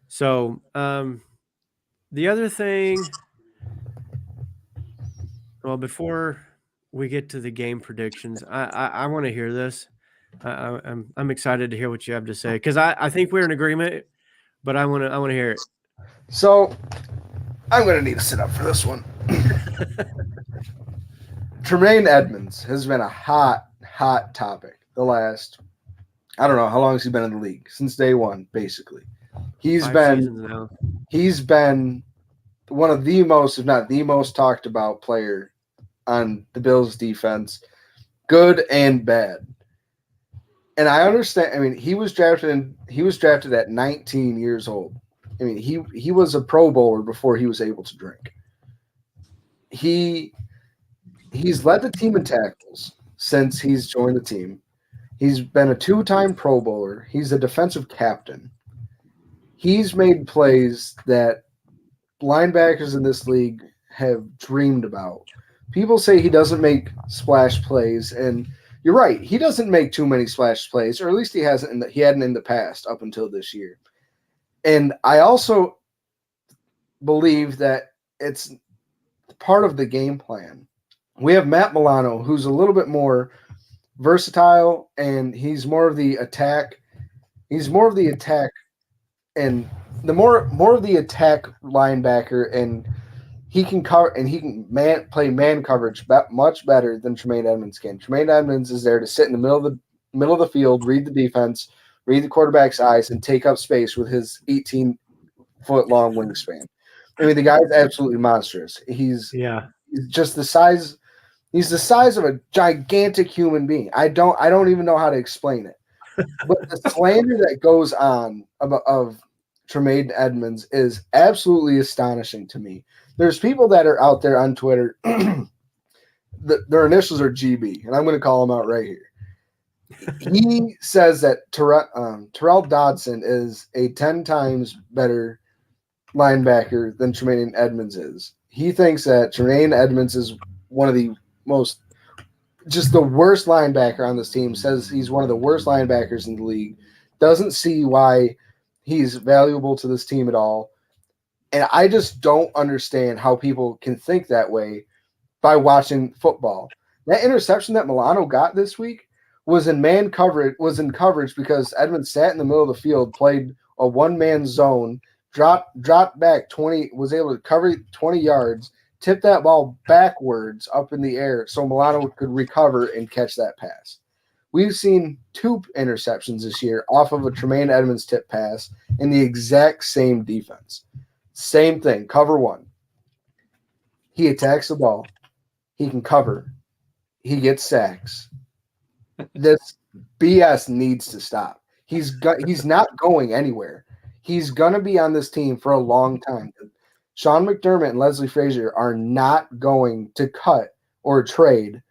Speaker 2: So the other thing, well, before we get to the game predictions, I want to hear this. I'm excited to hear what you have to say because I think we're in agreement, but I want to hear it.
Speaker 4: So I'm going to need to sit up for this one. Tremaine Edmonds has been a hot topic the last, I don't know, how long has he been in the league? Since day one, basically. He's
Speaker 2: 5
Speaker 4: been
Speaker 2: seasons now.
Speaker 4: he's been one of the most, if not the most talked about player on the Bills defense, good and bad. And I understand, I mean, he was drafted at 19 years old. I mean, he was a Pro Bowler before he was able to drink. He's led the team in tackles since he's joined the team. He's been a 2-time Pro Bowler. He's a defensive captain. He's made plays that linebackers in this league have dreamed about. People say he doesn't make splash plays, and you're right. He doesn't make too many splash plays, or at least he hasn't. He hadn't in the past up until this year. And I also believe that it's part of the game plan. We have Matt Milano, who's a little bit more versatile, and he's more of the attack. He's more of the attack, and the more of the attack linebacker, and he can cover and he can play man coverage much better than Tremaine Edmonds can. Tremaine Edmonds is there to sit in the middle of the field, read the defense, read the quarterback's eyes, and take up space with his 18-foot-long wingspan. I mean, the guy's absolutely monstrous. He's just the size. He's the size of a gigantic human being. I don't even know how to explain it. But the slander that goes on of Tremaine Edmonds is absolutely astonishing to me. There's people that are out there on Twitter. Their initials are GB, and I'm going to call them out right here. He says that Terrell Dodson is a 10 times better linebacker than Tremaine Edmonds is. He thinks that Tremaine Edmonds is one of the the worst linebacker on this team, says he's one of the worst linebackers in the league, doesn't see why he's valuable to this team at all. And I just don't understand how people can think that way by watching football. That interception that Milano got this week was in coverage because Edmonds sat in the middle of the field, played a one-man zone, dropped back 20, was able to cover 20 yards, tipped that ball backwards up in the air so Milano could recover and catch that pass. We've seen 2 interceptions this year off of a Tremaine Edmonds tip pass in the exact same defense. Same thing, cover 1. He attacks the ball. He can cover. He gets sacks. This BS needs to stop. He's not going anywhere. He's going to be on this team for a long time. Sean McDermott and Leslie Frazier are not going to cut or trade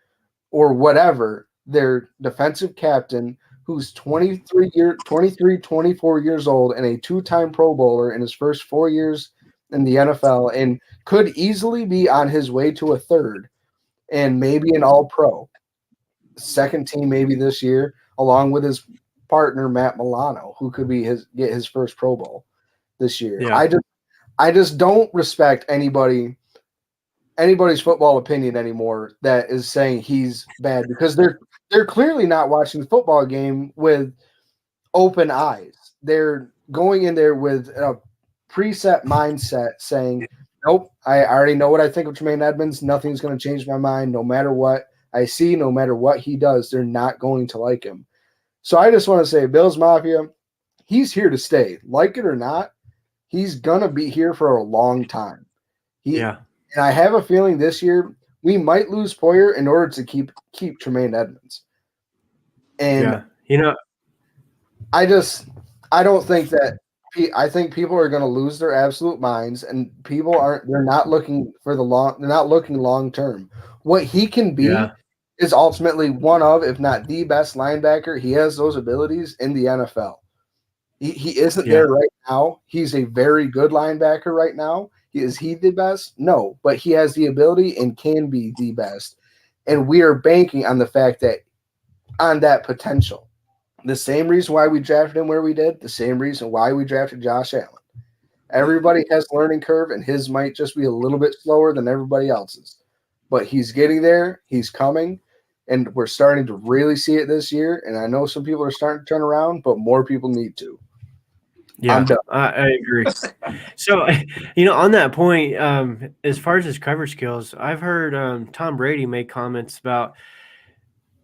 Speaker 4: or whatever their defensive captain, who's 24 years old and a 2-time Pro Bowler in his first 4 years in the NFL, and could easily be on his way to a 3rd and maybe an All-Pro. Second team maybe this year, along with his partner Matt Milano, who could get his first Pro Bowl this year.
Speaker 2: Yeah.
Speaker 4: I just don't respect anybody's football opinion anymore that is saying he's bad, because they're clearly not watching the football game with open eyes. They're going in there with a preset mindset saying, nope, I already know what I think of Tremaine Edmonds. Nothing's going to change my mind. No matter what I see, no matter what he does, they're not going to like him. So I just want to say, Bills Mafia, he's here to stay. Like it or not, he's going to be here for a long time.
Speaker 2: Yeah.
Speaker 4: And I have a feeling this year we might lose Poyer in order to keep Tremaine Edmonds. And I don't think that – I think people are going to lose their absolute minds, and they're not looking long term. What he can be is ultimately one of, if not the best linebacker. He has those abilities in the NFL. He isn't there right now. He's a very good linebacker right now. Is he the best? No, but he has the ability and can be the best. And we are banking on the fact on that potential. The same reason why we drafted him where we did, the same reason why we drafted Josh Allen. Everybody has a learning curve, and his might just be a little bit slower than everybody else's. But he's getting there. He's coming. And we're starting to really see it this year. And I know some people are starting to turn around, but more people need to.
Speaker 2: Yeah, I agree. So, on that point, as far as his coverage skills, I've heard Tom Brady make comments about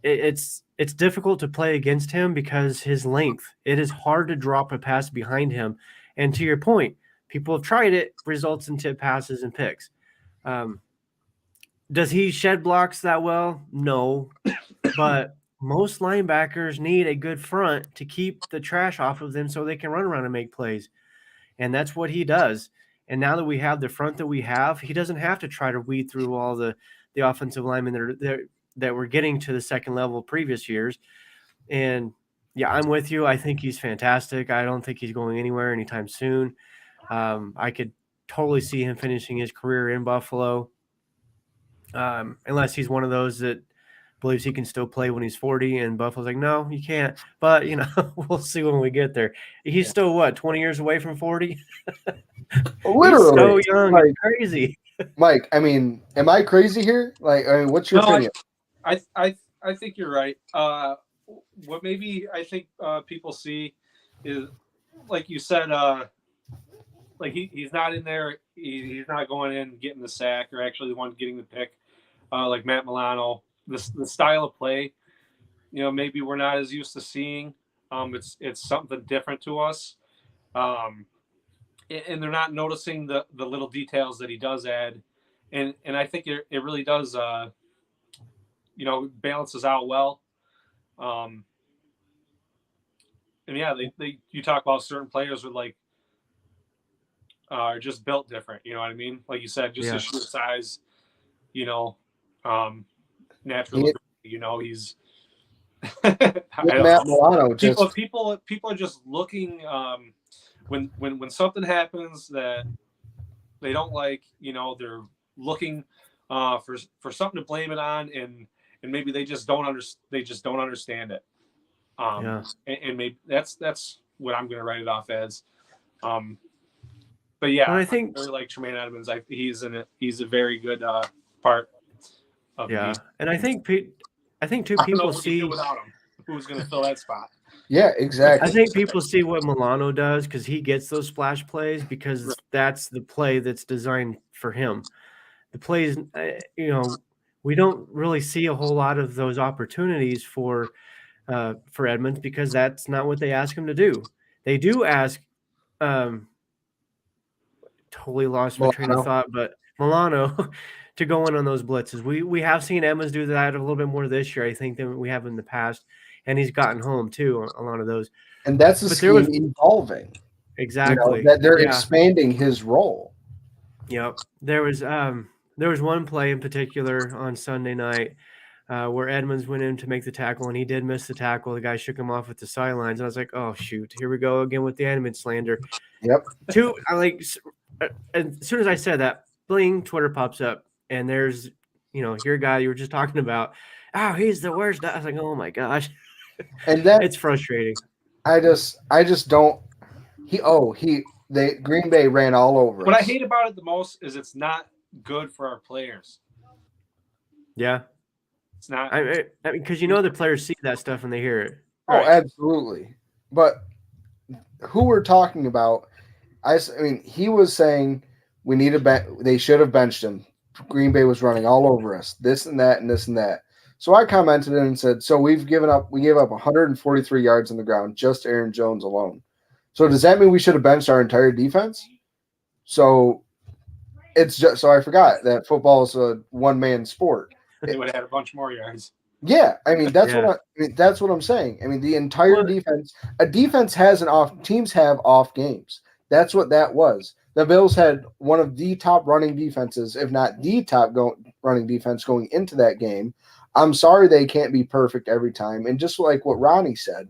Speaker 2: it's difficult to play against him because his length. It is hard to drop a pass behind him. And to your point, people have tried it, results in tip passes and picks. Does he shed blocks that well? No, but most linebackers need a good front to keep the trash off of them so they can run around and make plays. And that's what he does. And now that we have the front that we have, he doesn't have to try to weed through all the offensive linemen that were getting to the second level previous years. And, yeah, I'm with you. I think he's fantastic. I don't think he's going anywhere anytime soon. I could totally see him finishing his career in Buffalo, unless he's one of those that believes he can still play when he's 40, and Buffalo's like, no, you can't. But, we'll see when we get there. He's still, 20 years away from 40?
Speaker 4: Literally.
Speaker 2: He's so young. Crazy.
Speaker 4: Mike, am I crazy here? What's your opinion?
Speaker 3: I think you're right. What maybe I think people see is, like you said, he's not in there. He's not going in getting the sack or actually the one getting the pick, like Matt Milano. The style of play, maybe we're not as used to seeing. It's something different to us, and they're not noticing the little details that he does add, and I think it really does, balances out well. And yeah, you talk about certain players with are just built different. You know what I mean? Like you said, just his sheer size. Naturally, he's
Speaker 4: Matt Milano.
Speaker 3: People are just looking when something happens that they don't like. They're looking for something to blame it on, and maybe they just don't understand it. And maybe that's what I'm going to write it off as. But yeah,
Speaker 2: I think
Speaker 3: I really like Tremaine Edmonds. He's a very good part.
Speaker 2: Yeah, and I think too, people see
Speaker 3: without him, who's going to fill that spot.
Speaker 4: Yeah, exactly.
Speaker 2: I think people see what Milano does because he gets those splash plays because that's the play that's designed for him. The plays, we don't really see a whole lot of those opportunities for Edmonds because that's not what they ask him to do. They do ask. Totally lost my train of thought, but Milano. To go in on those blitzes. We have seen Edmonds do that a little bit more this year, I think, than we have in the past. And he's gotten home, too, on a lot of those.
Speaker 4: And that's the scheme evolving.
Speaker 2: Exactly.
Speaker 4: That they're expanding his role.
Speaker 2: Yep. There was one play in particular on Sunday night where Edmonds went in to make the tackle, and he did miss the tackle. The guy shook him off at the sidelines. And I was like, oh, shoot, here we go again with the Edmonds slander.
Speaker 4: Yep.
Speaker 2: As soon as I said that, bling, Twitter pops up. And there's, your guy you were just talking about. Oh, he's the worst. I was like, oh my gosh.
Speaker 4: And
Speaker 2: it's frustrating.
Speaker 4: I just don't. Green Bay ran all over
Speaker 3: What I
Speaker 4: us.
Speaker 3: hate about it the most is it's not good for our players.
Speaker 2: Yeah.
Speaker 3: It's not.
Speaker 2: I mean, because you know the players see that stuff when they hear it.
Speaker 4: Oh,
Speaker 3: Right.
Speaker 4: absolutely. But who we're talking about? I mean, he was saying we need they should have benched him. Green Bay was running all over us. This and that and this and that. So I commented and said, so we gave up 143 yards on the ground, just Aaron Jones alone. So does that mean we should have benched our entire defense? So it's just so I forgot that football is a one-man sport.
Speaker 3: They would have had a bunch more yards.
Speaker 4: Yeah, I mean that's
Speaker 2: Yeah.
Speaker 4: that's what I'm saying. I mean the entire defense. A defense has teams have off games. That's what that was. The Bills had one of the top running defenses, if not the top running defense going into that game. I'm sorry they can't be perfect every time. And just like what Ronnie said,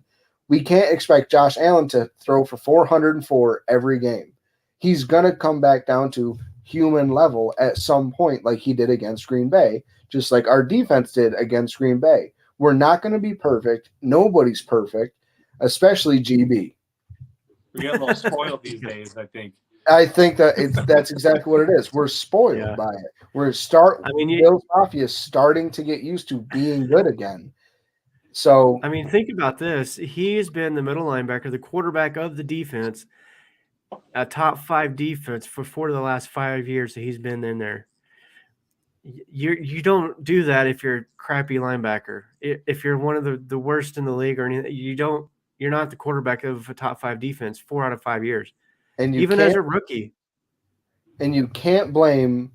Speaker 4: we can't expect Josh Allen to throw for 404 every game. He's going to come back down to human level at some point, like he did against Green Bay, just like our defense did against Green Bay. We're not going to be perfect. Nobody's perfect, especially GB.
Speaker 3: We get a little spoiled these days, I think.
Speaker 4: I think that's exactly what it is. We're spoiled by it. Bills Mafia is starting to get used to being good again. So
Speaker 2: I mean, think about this. He's been the middle linebacker, the quarterback of the defense, a top 5 defense for 4 of the last 5 years that he's been in there. You don't do that if you're a crappy linebacker. If you're one of the worst in the league or anything, you're not the quarterback of a top 5 defense 4 out of 5 years.
Speaker 4: And
Speaker 2: even as a rookie.
Speaker 4: And you can't blame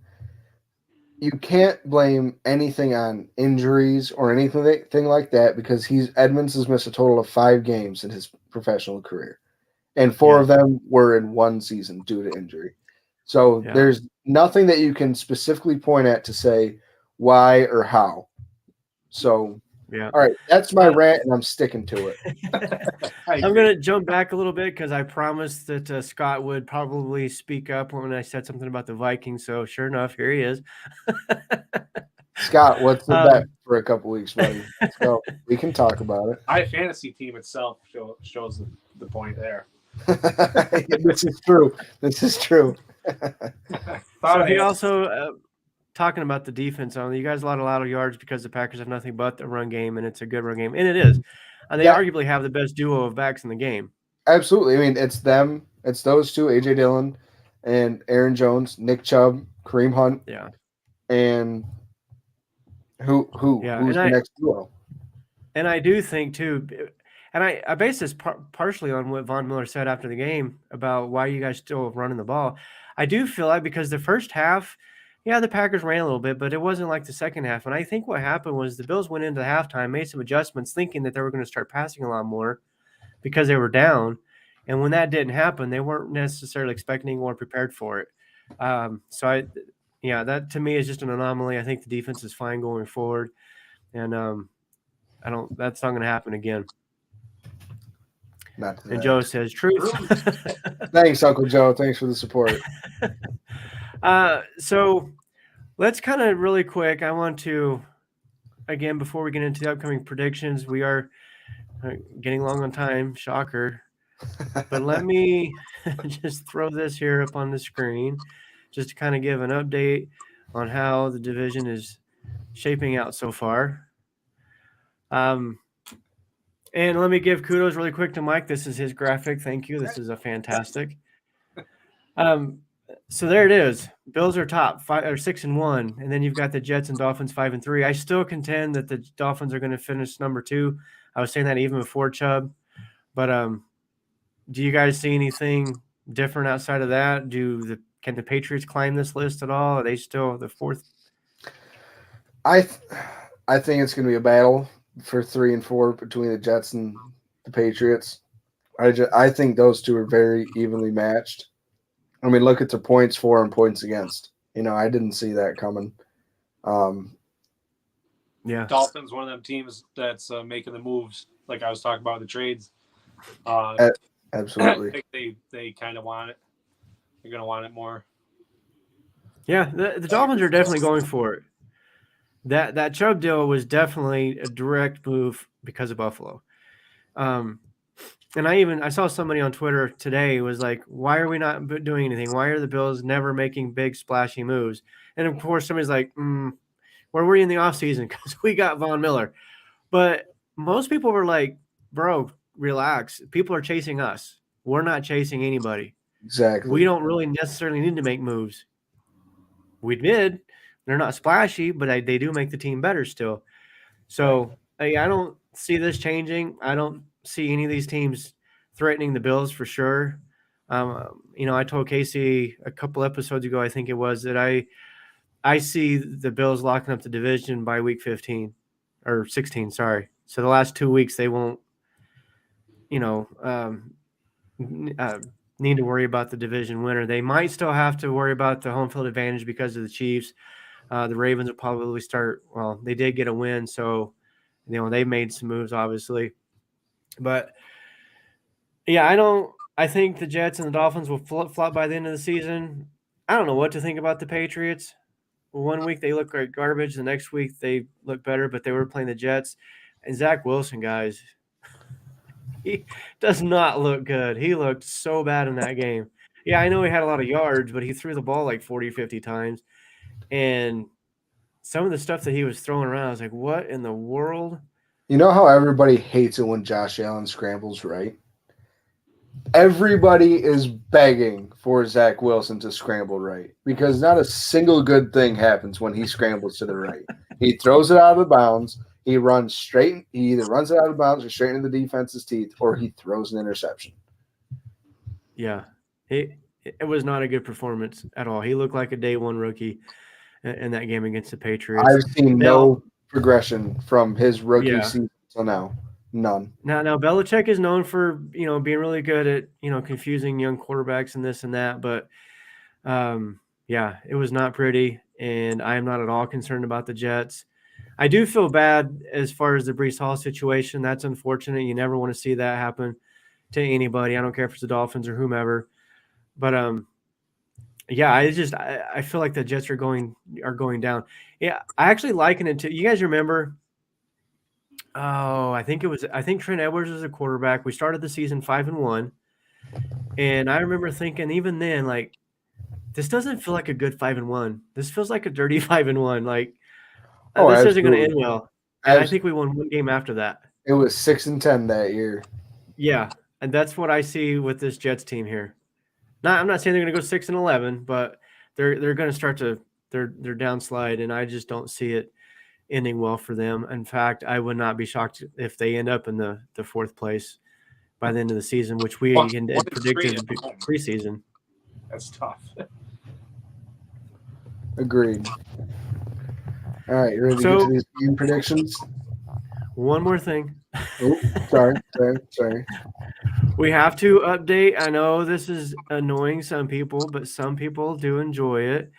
Speaker 4: anything on injuries or anything like that because Edmonds has missed a total of 5 games in his professional career. And 4 of them were in one season due to injury. So there's nothing that you can specifically point at to say why or how. So, all right, that's my rant, and I'm sticking to it.
Speaker 2: I'm going to jump back a little bit because I promised that Scott would probably speak up when I said something about the Vikings. So sure enough, here he is.
Speaker 4: Scott, what's the bet for a couple weeks, buddy? Let's go. We can talk about it.
Speaker 3: My fantasy team itself shows the point there.
Speaker 4: This is true.
Speaker 2: So he also talking about the defense. You guys allowed a lot of yards because the Packers have nothing but the run game, and it's a good run game, and it is. And they arguably have the best duo of backs in the game.
Speaker 4: Absolutely. I mean, it's them. It's those two, A.J. Dillon and Aaron Jones, Nick Chubb, Kareem Hunt.
Speaker 2: Yeah.
Speaker 4: And who's the next duo?
Speaker 2: And I do think, too, and I base this partially on what Von Miller said after the game about why you guys still running the ball. I do feel like because the first half, the Packers ran a little bit, but it wasn't like the second half. And I think what happened was the Bills went into halftime, made some adjustments, thinking that they were going to start passing a lot more because they were down. And when that didn't happen, they weren't necessarily expecting or prepared for it. That to me is just an anomaly. I think the defense is fine going forward. And that's not going to happen again. And Joe says truth.
Speaker 4: Thanks, Uncle Joe. Thanks for the support.
Speaker 2: So let's kind of really quick. I want to, again, before we get into the upcoming predictions, we are getting long on time. Shocker. But let me just throw this here up on the screen just to kind of give an update on how the division is shaping out so far. And let me give kudos really quick to Mike. This is his graphic. Thank you. This is a fantastic. So there it is. Bills are top 6-1, and then you've got the Jets and Dolphins 5-3. I still contend that the Dolphins are going to finish number 2. I was saying that even before Chubb. But do you guys see anything different outside of that? Can the Patriots climb this list at all? Are they still the 4th?
Speaker 4: I think it's going to be a battle for 3 and 4 between the Jets and the Patriots. I think those two are very evenly matched. I mean, look at the points for and points against. I didn't see that coming.
Speaker 3: Dolphins, one of them teams that's making the moves, like I was talking about the trades.
Speaker 4: Absolutely.
Speaker 3: I think they kind of want it. They're going to want it more.
Speaker 2: Yeah, the Dolphins are definitely going for it. That Chubb deal was definitely a direct move because of Buffalo. and I saw somebody on Twitter today was like, why are we not doing anything? Why are the Bills never making big splashy moves? And of course, somebody's like, where were you in the offseason? Because we got Von Miller. But most people were like, bro, relax. People are chasing us. We're not chasing anybody.
Speaker 4: Exactly.
Speaker 2: We don't really necessarily need to make moves. We did. They're not splashy, but they do make the team better still. So I don't see this changing. I don't see any of these teams threatening the Bills for sure. I told Casey a couple episodes ago, I think it was, that I see the Bills locking up the division by week 15 or 16. Sorry. So the last 2 weeks they won't, need to worry about the division winner. They might still have to worry about the home field advantage because of the Chiefs. The Ravens will probably start. Well, they did get a win, so they made some moves, obviously. But yeah, I think the Jets and the Dolphins will flip-flop by the end of the season. I don't know what to think about the Patriots. 1 week they look like garbage. The next week they look better, but they were playing the Jets. And Zach Wilson, guys, he does not look good. He looked so bad in that game. Yeah, I know he had a lot of yards, but he threw the ball like 40, 50 times. And some of the stuff that he was throwing around, I was like, what in the world?
Speaker 4: You know how everybody hates it when Josh Allen scrambles, right? Everybody is begging for Zach Wilson to scramble right because not a single good thing happens when he scrambles to the right. He throws it out of the bounds. He runs straight. He either runs it out of bounds or straight into the defense's teeth, or he throws an interception.
Speaker 2: Yeah, it was not a good performance at all. He looked like a day one rookie in that game against the Patriots.
Speaker 4: I've seen no progression from his rookie season till now. None.
Speaker 2: Now Belichick is known for, being really good at, confusing young quarterbacks and this and that. But, it was not pretty, and I am not at all concerned about the Jets. I do feel bad as far as the Breece Hall situation. That's unfortunate. You never want to see that happen to anybody. I don't care if it's the Dolphins or whomever. But, I feel like the Jets are going down. Yeah, I actually liken it to – you guys remember – I think Trent Edwards was a quarterback. We started the season 5-1, and I remember thinking even then, like, this doesn't feel like a good 5-1. This feels like a dirty 5-1. Like, this isn't going to end well. And I think we won one game after that.
Speaker 4: It was 6-10 that year.
Speaker 2: Yeah, and that's what I see with this Jets team here. I'm not saying they're going to go 6-11, but they're going to start to their downslide, and I just don't see it ending well for them. In fact, I would not be shocked if they end up in the fourth place by the end of the season, which we predicted preseason.
Speaker 3: That's tough.
Speaker 4: Agreed. All right, you ready to get to these game predictions?
Speaker 2: One more thing.
Speaker 4: Oh, sorry.
Speaker 2: We have to update. I know this is annoying some people, but some people do enjoy it.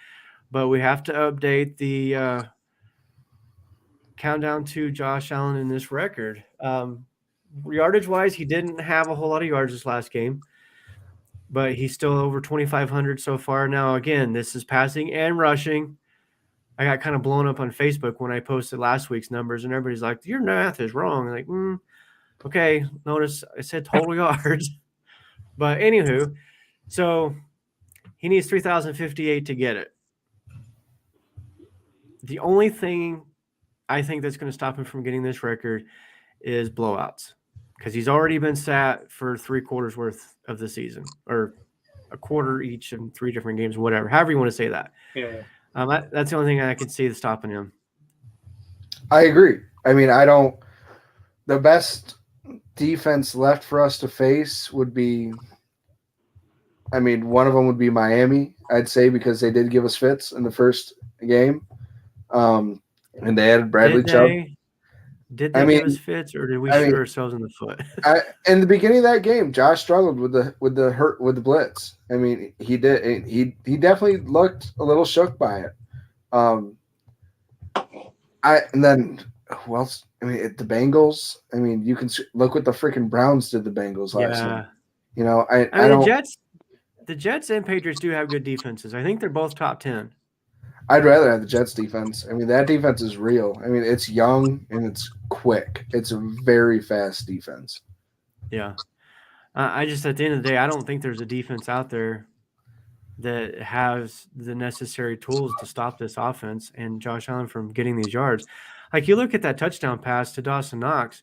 Speaker 2: But we have to update the countdown to Josh Allen in this record. Yardage-wise, he didn't have a whole lot of yards this last game, but he's still over 2,500 so far. Now, again, this is passing and rushing. I got kind of blown up on Facebook when I posted last week's numbers, and everybody's like, your math is wrong. I'm like, okay, notice I said total yards. But anywho, so he needs 3,058 to get it. The only thing I think that's going to stop him from getting this record is blowouts, because he's already been sat for 3 quarters worth of the season, or a quarter each in 3 different games, whatever, however you want to say that.
Speaker 3: Yeah.
Speaker 2: That's the only thing I can see that's stopping him.
Speaker 4: I agree. I mean, the best defense left for us to face would be, one of them would be Miami, I'd say, because they did give us fits in the first game. And they had Bradley Chubb.
Speaker 2: Did they give us fits, or did we shoot ourselves in the foot?
Speaker 4: In the beginning of that game, Josh struggled with the blitz. I mean, he did. He definitely looked a little shook by it. And then who else? I mean, the Bengals. I mean, you can look what the freaking Browns did the Bengals last night. You know, I don't.
Speaker 2: The Jets and Patriots do have good defenses. I think they're both top 10.
Speaker 4: I'd rather have the Jets defense. I mean, that defense is real. I mean, it's young and it's quick. It's a very fast defense.
Speaker 2: Yeah. I just, at the end of the day, I don't think there's a defense out there that has the necessary tools to stop this offense and Josh Allen from getting these yards. Like, you look at that touchdown pass to Dawson Knox.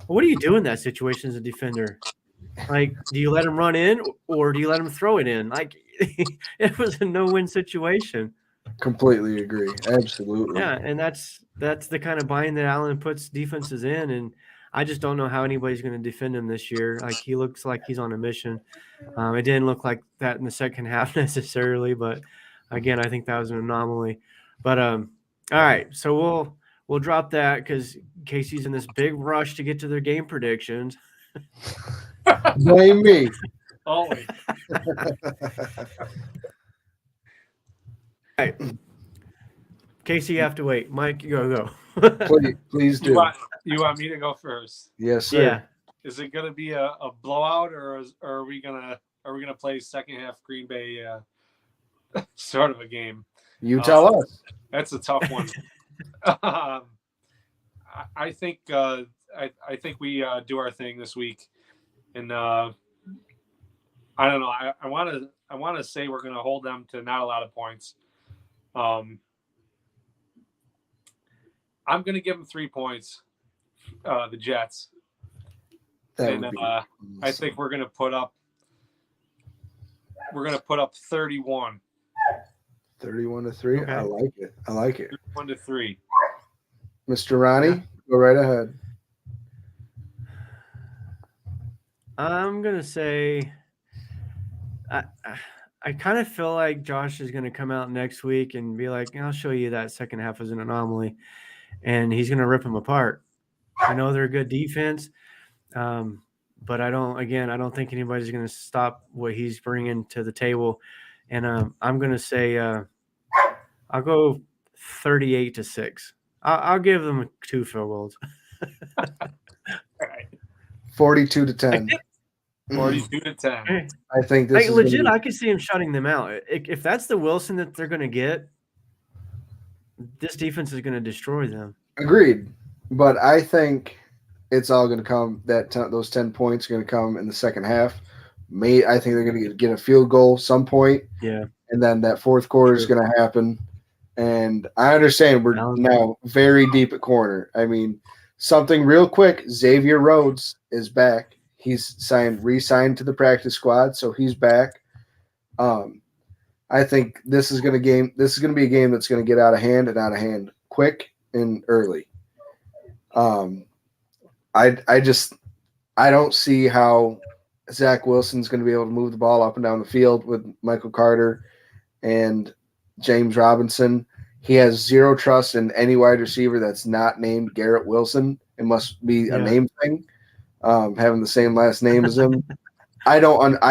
Speaker 2: What do you do in that situation as a defender? Like, do you let him run in or do you let him throw it in? Like, it was a no-win situation.
Speaker 4: Completely agree. Absolutely.
Speaker 2: Yeah, and that's the kind of bind that Allen puts defenses in, and I just don't know how anybody's going to defend him this year. Like, he looks like he's on a mission. It didn't look like that in the second half necessarily, but again, I think that was an anomaly. But all right, so we'll drop that because Casey's in this big rush to get to their game predictions.
Speaker 4: Blame me.
Speaker 3: Always.
Speaker 2: Right. Casey, you have to wait. Mike, you go.
Speaker 4: Please do.
Speaker 3: You want me to go first?
Speaker 4: Yes, sir.
Speaker 2: Yeah.
Speaker 3: Is it gonna be a blowout, or are we gonna play second half Green Bay sort of a game?
Speaker 4: You tell us.
Speaker 3: That's a tough one. I think I think we do our thing this week, and I don't know. I want to say we're gonna hold them to not a lot of points. I'm gonna give them 3 points. The Jets.
Speaker 4: That
Speaker 3: And
Speaker 4: would be
Speaker 3: I think we're gonna put up 31.
Speaker 4: 31-3.
Speaker 2: Okay.
Speaker 4: I like it. I like it.
Speaker 3: 1-3.
Speaker 4: Mr. Ronnie, go right ahead.
Speaker 2: I'm gonna say I kind of feel like Josh is gonna come out next week and be like, I'll show you that second half was an anomaly, and he's gonna rip them apart. I know they're a good defense, but I don't think anybody's gonna stop what he's bringing to the table, and I'm gonna say I'll go 38-6. I'll give them 2 field goals.
Speaker 3: All right.
Speaker 4: 42-10.
Speaker 3: 42-10.
Speaker 4: I think this
Speaker 2: Like,
Speaker 4: is
Speaker 2: legit,
Speaker 4: gonna
Speaker 2: I could see him shutting them out. If that's the Wilson that they're going to get, this defense is going to destroy them.
Speaker 4: be agreed. But I think it's all going to come. Those 10 points are going to come in the second half. I think they're going to get a field goal some point.
Speaker 2: Yeah.
Speaker 4: And then that fourth quarter is going to happen. And I understand we're now very deep at corner. I mean, something real quick. Xavier Rhodes is back. He's re-signed to the practice squad, so he's back. I think this is going to be a game that's going to get out of hand quick and early. I don't see how Zach Wilson's going to be able to move the ball up and down the field with Michael Carter and James Robinson. He has zero trust in any wide receiver that's not named Garrett Wilson. It must be a name thing, having the same last name as him. I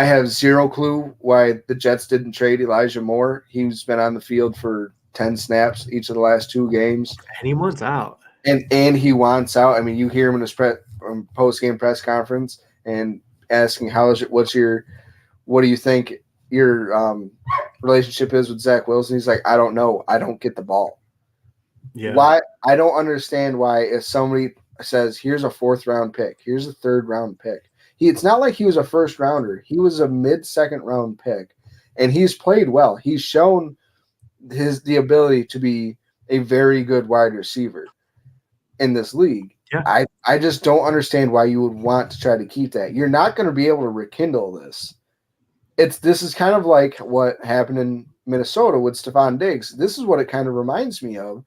Speaker 4: have zero clue why the Jets didn't trade Elijah Moore. He's been on the field for 10 snaps each of the last 2 games.
Speaker 2: And he wants out.
Speaker 4: And he wants out. I mean, you hear him in his post-game press conference and asking what do you think your relationship is with Zach Wilson. He's like, I don't know. I don't get the ball.
Speaker 2: Yeah.
Speaker 4: Why? I don't understand why if somebody says, here's a 4th round pick, here's a 3rd round pick. It's not like he was a 1st rounder. He was a mid-2nd round pick, and he's played well. He's shown the ability to be a very good wide receiver in this league.
Speaker 2: Yeah.
Speaker 4: I just don't understand why you would want to try to keep that. You're not going to be able to rekindle this. This is kind of like what happened in Minnesota with Stephon Diggs. This is what it kind of reminds me of,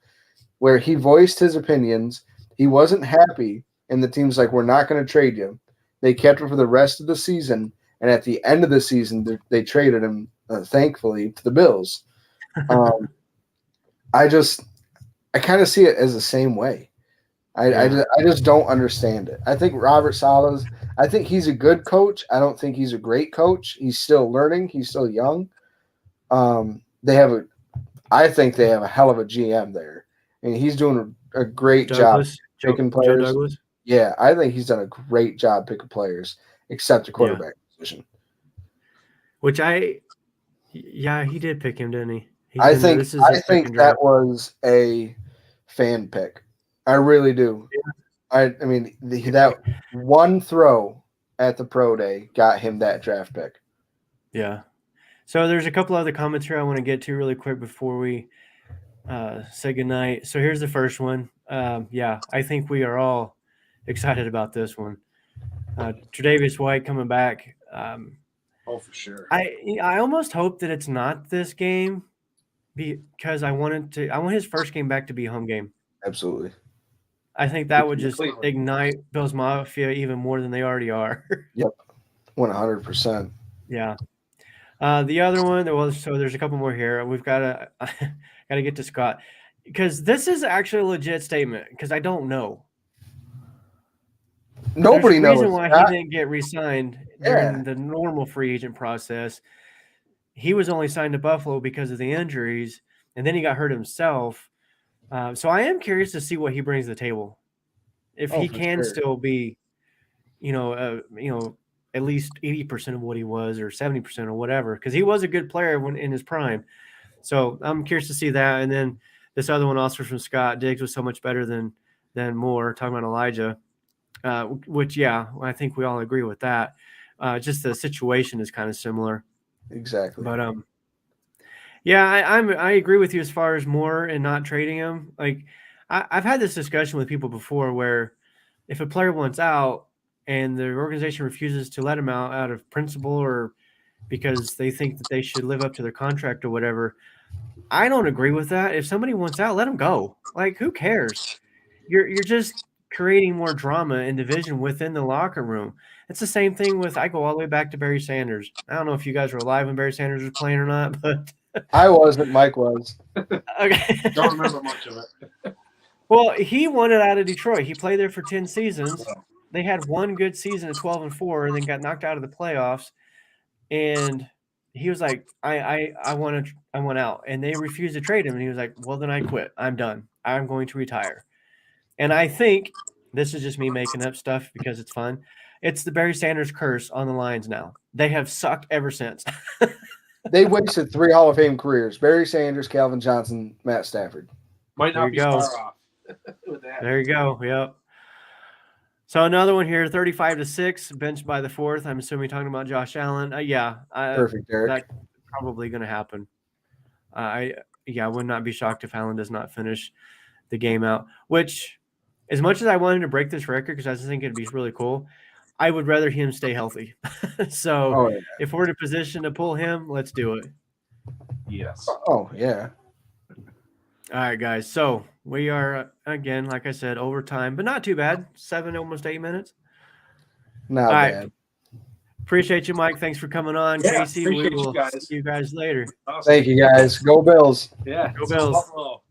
Speaker 4: where he voiced his opinions. He wasn't happy, and the team's like, we're not going to trade you. They kept him for the rest of the season, and at the end of the season, they traded him, thankfully, to the Bills. I kind of see it as the same way. I just don't understand it. I think Robert Saleh, I think he's a good coach. I don't think he's a great coach. He's still learning. He's still young. I think they have a hell of a GM there, and he's doing a great job picking players.
Speaker 2: Joe Douglas?
Speaker 4: Yeah, I think he's done a great job picking players, except the quarterback position.
Speaker 2: Which he did pick him, didn't he?
Speaker 4: I think that was a fan pick. I really do. Yeah. I mean, that one throw at the pro day got him that draft pick.
Speaker 2: Yeah. So there's a couple other comments here I want to get to really quick before we say goodnight. So here's the first one. Yeah, I think we are all excited about this one. Tre'Davious White coming back.
Speaker 3: Oh, for sure.
Speaker 2: I almost hope that it's not this game because I want his first game back to be a home game.
Speaker 4: Absolutely.
Speaker 2: I think that would just
Speaker 3: Cleveland.
Speaker 2: ignite Bills Mafia even more than they already are.
Speaker 4: 100%.
Speaker 2: Yeah. The other one, well, so there's a couple more here. We've got to get to Scott because this is actually a legit statement because I don't know.
Speaker 4: Nobody
Speaker 2: There's a
Speaker 4: knows.
Speaker 2: reason why
Speaker 4: Scott.
Speaker 2: he didn't get re-signed during the normal free agent process. He was only signed to Buffalo because of the injuries, and then he got hurt himself. So I am curious to see what he brings to the table. If he
Speaker 4: for
Speaker 2: can
Speaker 4: sure.
Speaker 2: still be, at least 80% of what he was or 70% or whatever, because he was a good player when in his prime. So I'm curious to see that. And then this other one also from Scott, Diggs was so much better than Moore, talking about Elijah, which, yeah, I think we all agree with that. Just the situation is kind of similar.
Speaker 4: Exactly.
Speaker 2: But yeah, I agree with you as far as Moore and not trading him. Like I've had this discussion with people before where if a player wants out and the organization refuses to let him out of principle or because they think that they should live up to their contract or whatever, I don't agree with that. If somebody wants out, let them go. Like, who cares? You're just creating more drama and division within the locker room. It's the same thing with, I go all the way back to Barry Sanders. I don't know if you guys were alive when Barry Sanders was playing or not, but
Speaker 4: I wasn't. Mike was.
Speaker 2: okay.
Speaker 3: Don't remember much of it.
Speaker 2: Well, he wanted out of Detroit. He played there for 10 seasons. They had one good season at 12-4 and then got knocked out of the playoffs. And he was like, I want out. And they refused to trade him. And he was like, well, then I quit. I'm done. I'm going to retire. And I think this is just me making up stuff because it's fun. It's the Barry Sanders curse on the Lions now. They have sucked ever since.
Speaker 4: They wasted 3 Hall of Fame careers: Barry Sanders, Calvin Johnson, Matt Stafford.
Speaker 3: Might
Speaker 2: There
Speaker 3: not
Speaker 2: you
Speaker 3: be
Speaker 2: go.
Speaker 3: far off with that.
Speaker 2: There you go. Yep. So another one here, 35-6, benched by the 4th. I'm assuming talking about Josh Allen.
Speaker 4: Perfect, Derek.
Speaker 2: That's probably going to happen. I would not be shocked if Allen does not finish the game out, which as much as I wanted to break this record, because I just think it'd be really cool, I would rather him stay healthy. So
Speaker 4: yeah.
Speaker 2: if we're in a position to pull him, let's do it.
Speaker 3: Yes.
Speaker 4: Oh, yeah.
Speaker 2: All right, guys. So we are, again, like I said, overtime, but not too bad. 7, almost 8 minutes.
Speaker 4: Not
Speaker 2: All right.
Speaker 4: bad.
Speaker 2: Appreciate you, Mike. Thanks for coming on.
Speaker 3: Yeah,
Speaker 2: Casey, we
Speaker 3: appreciate you
Speaker 2: will
Speaker 3: guys.
Speaker 2: see you guys later.
Speaker 3: Awesome.
Speaker 4: Thank you, guys. Go Bills.
Speaker 3: Yeah.
Speaker 2: Go Bills.
Speaker 3: Buffalo.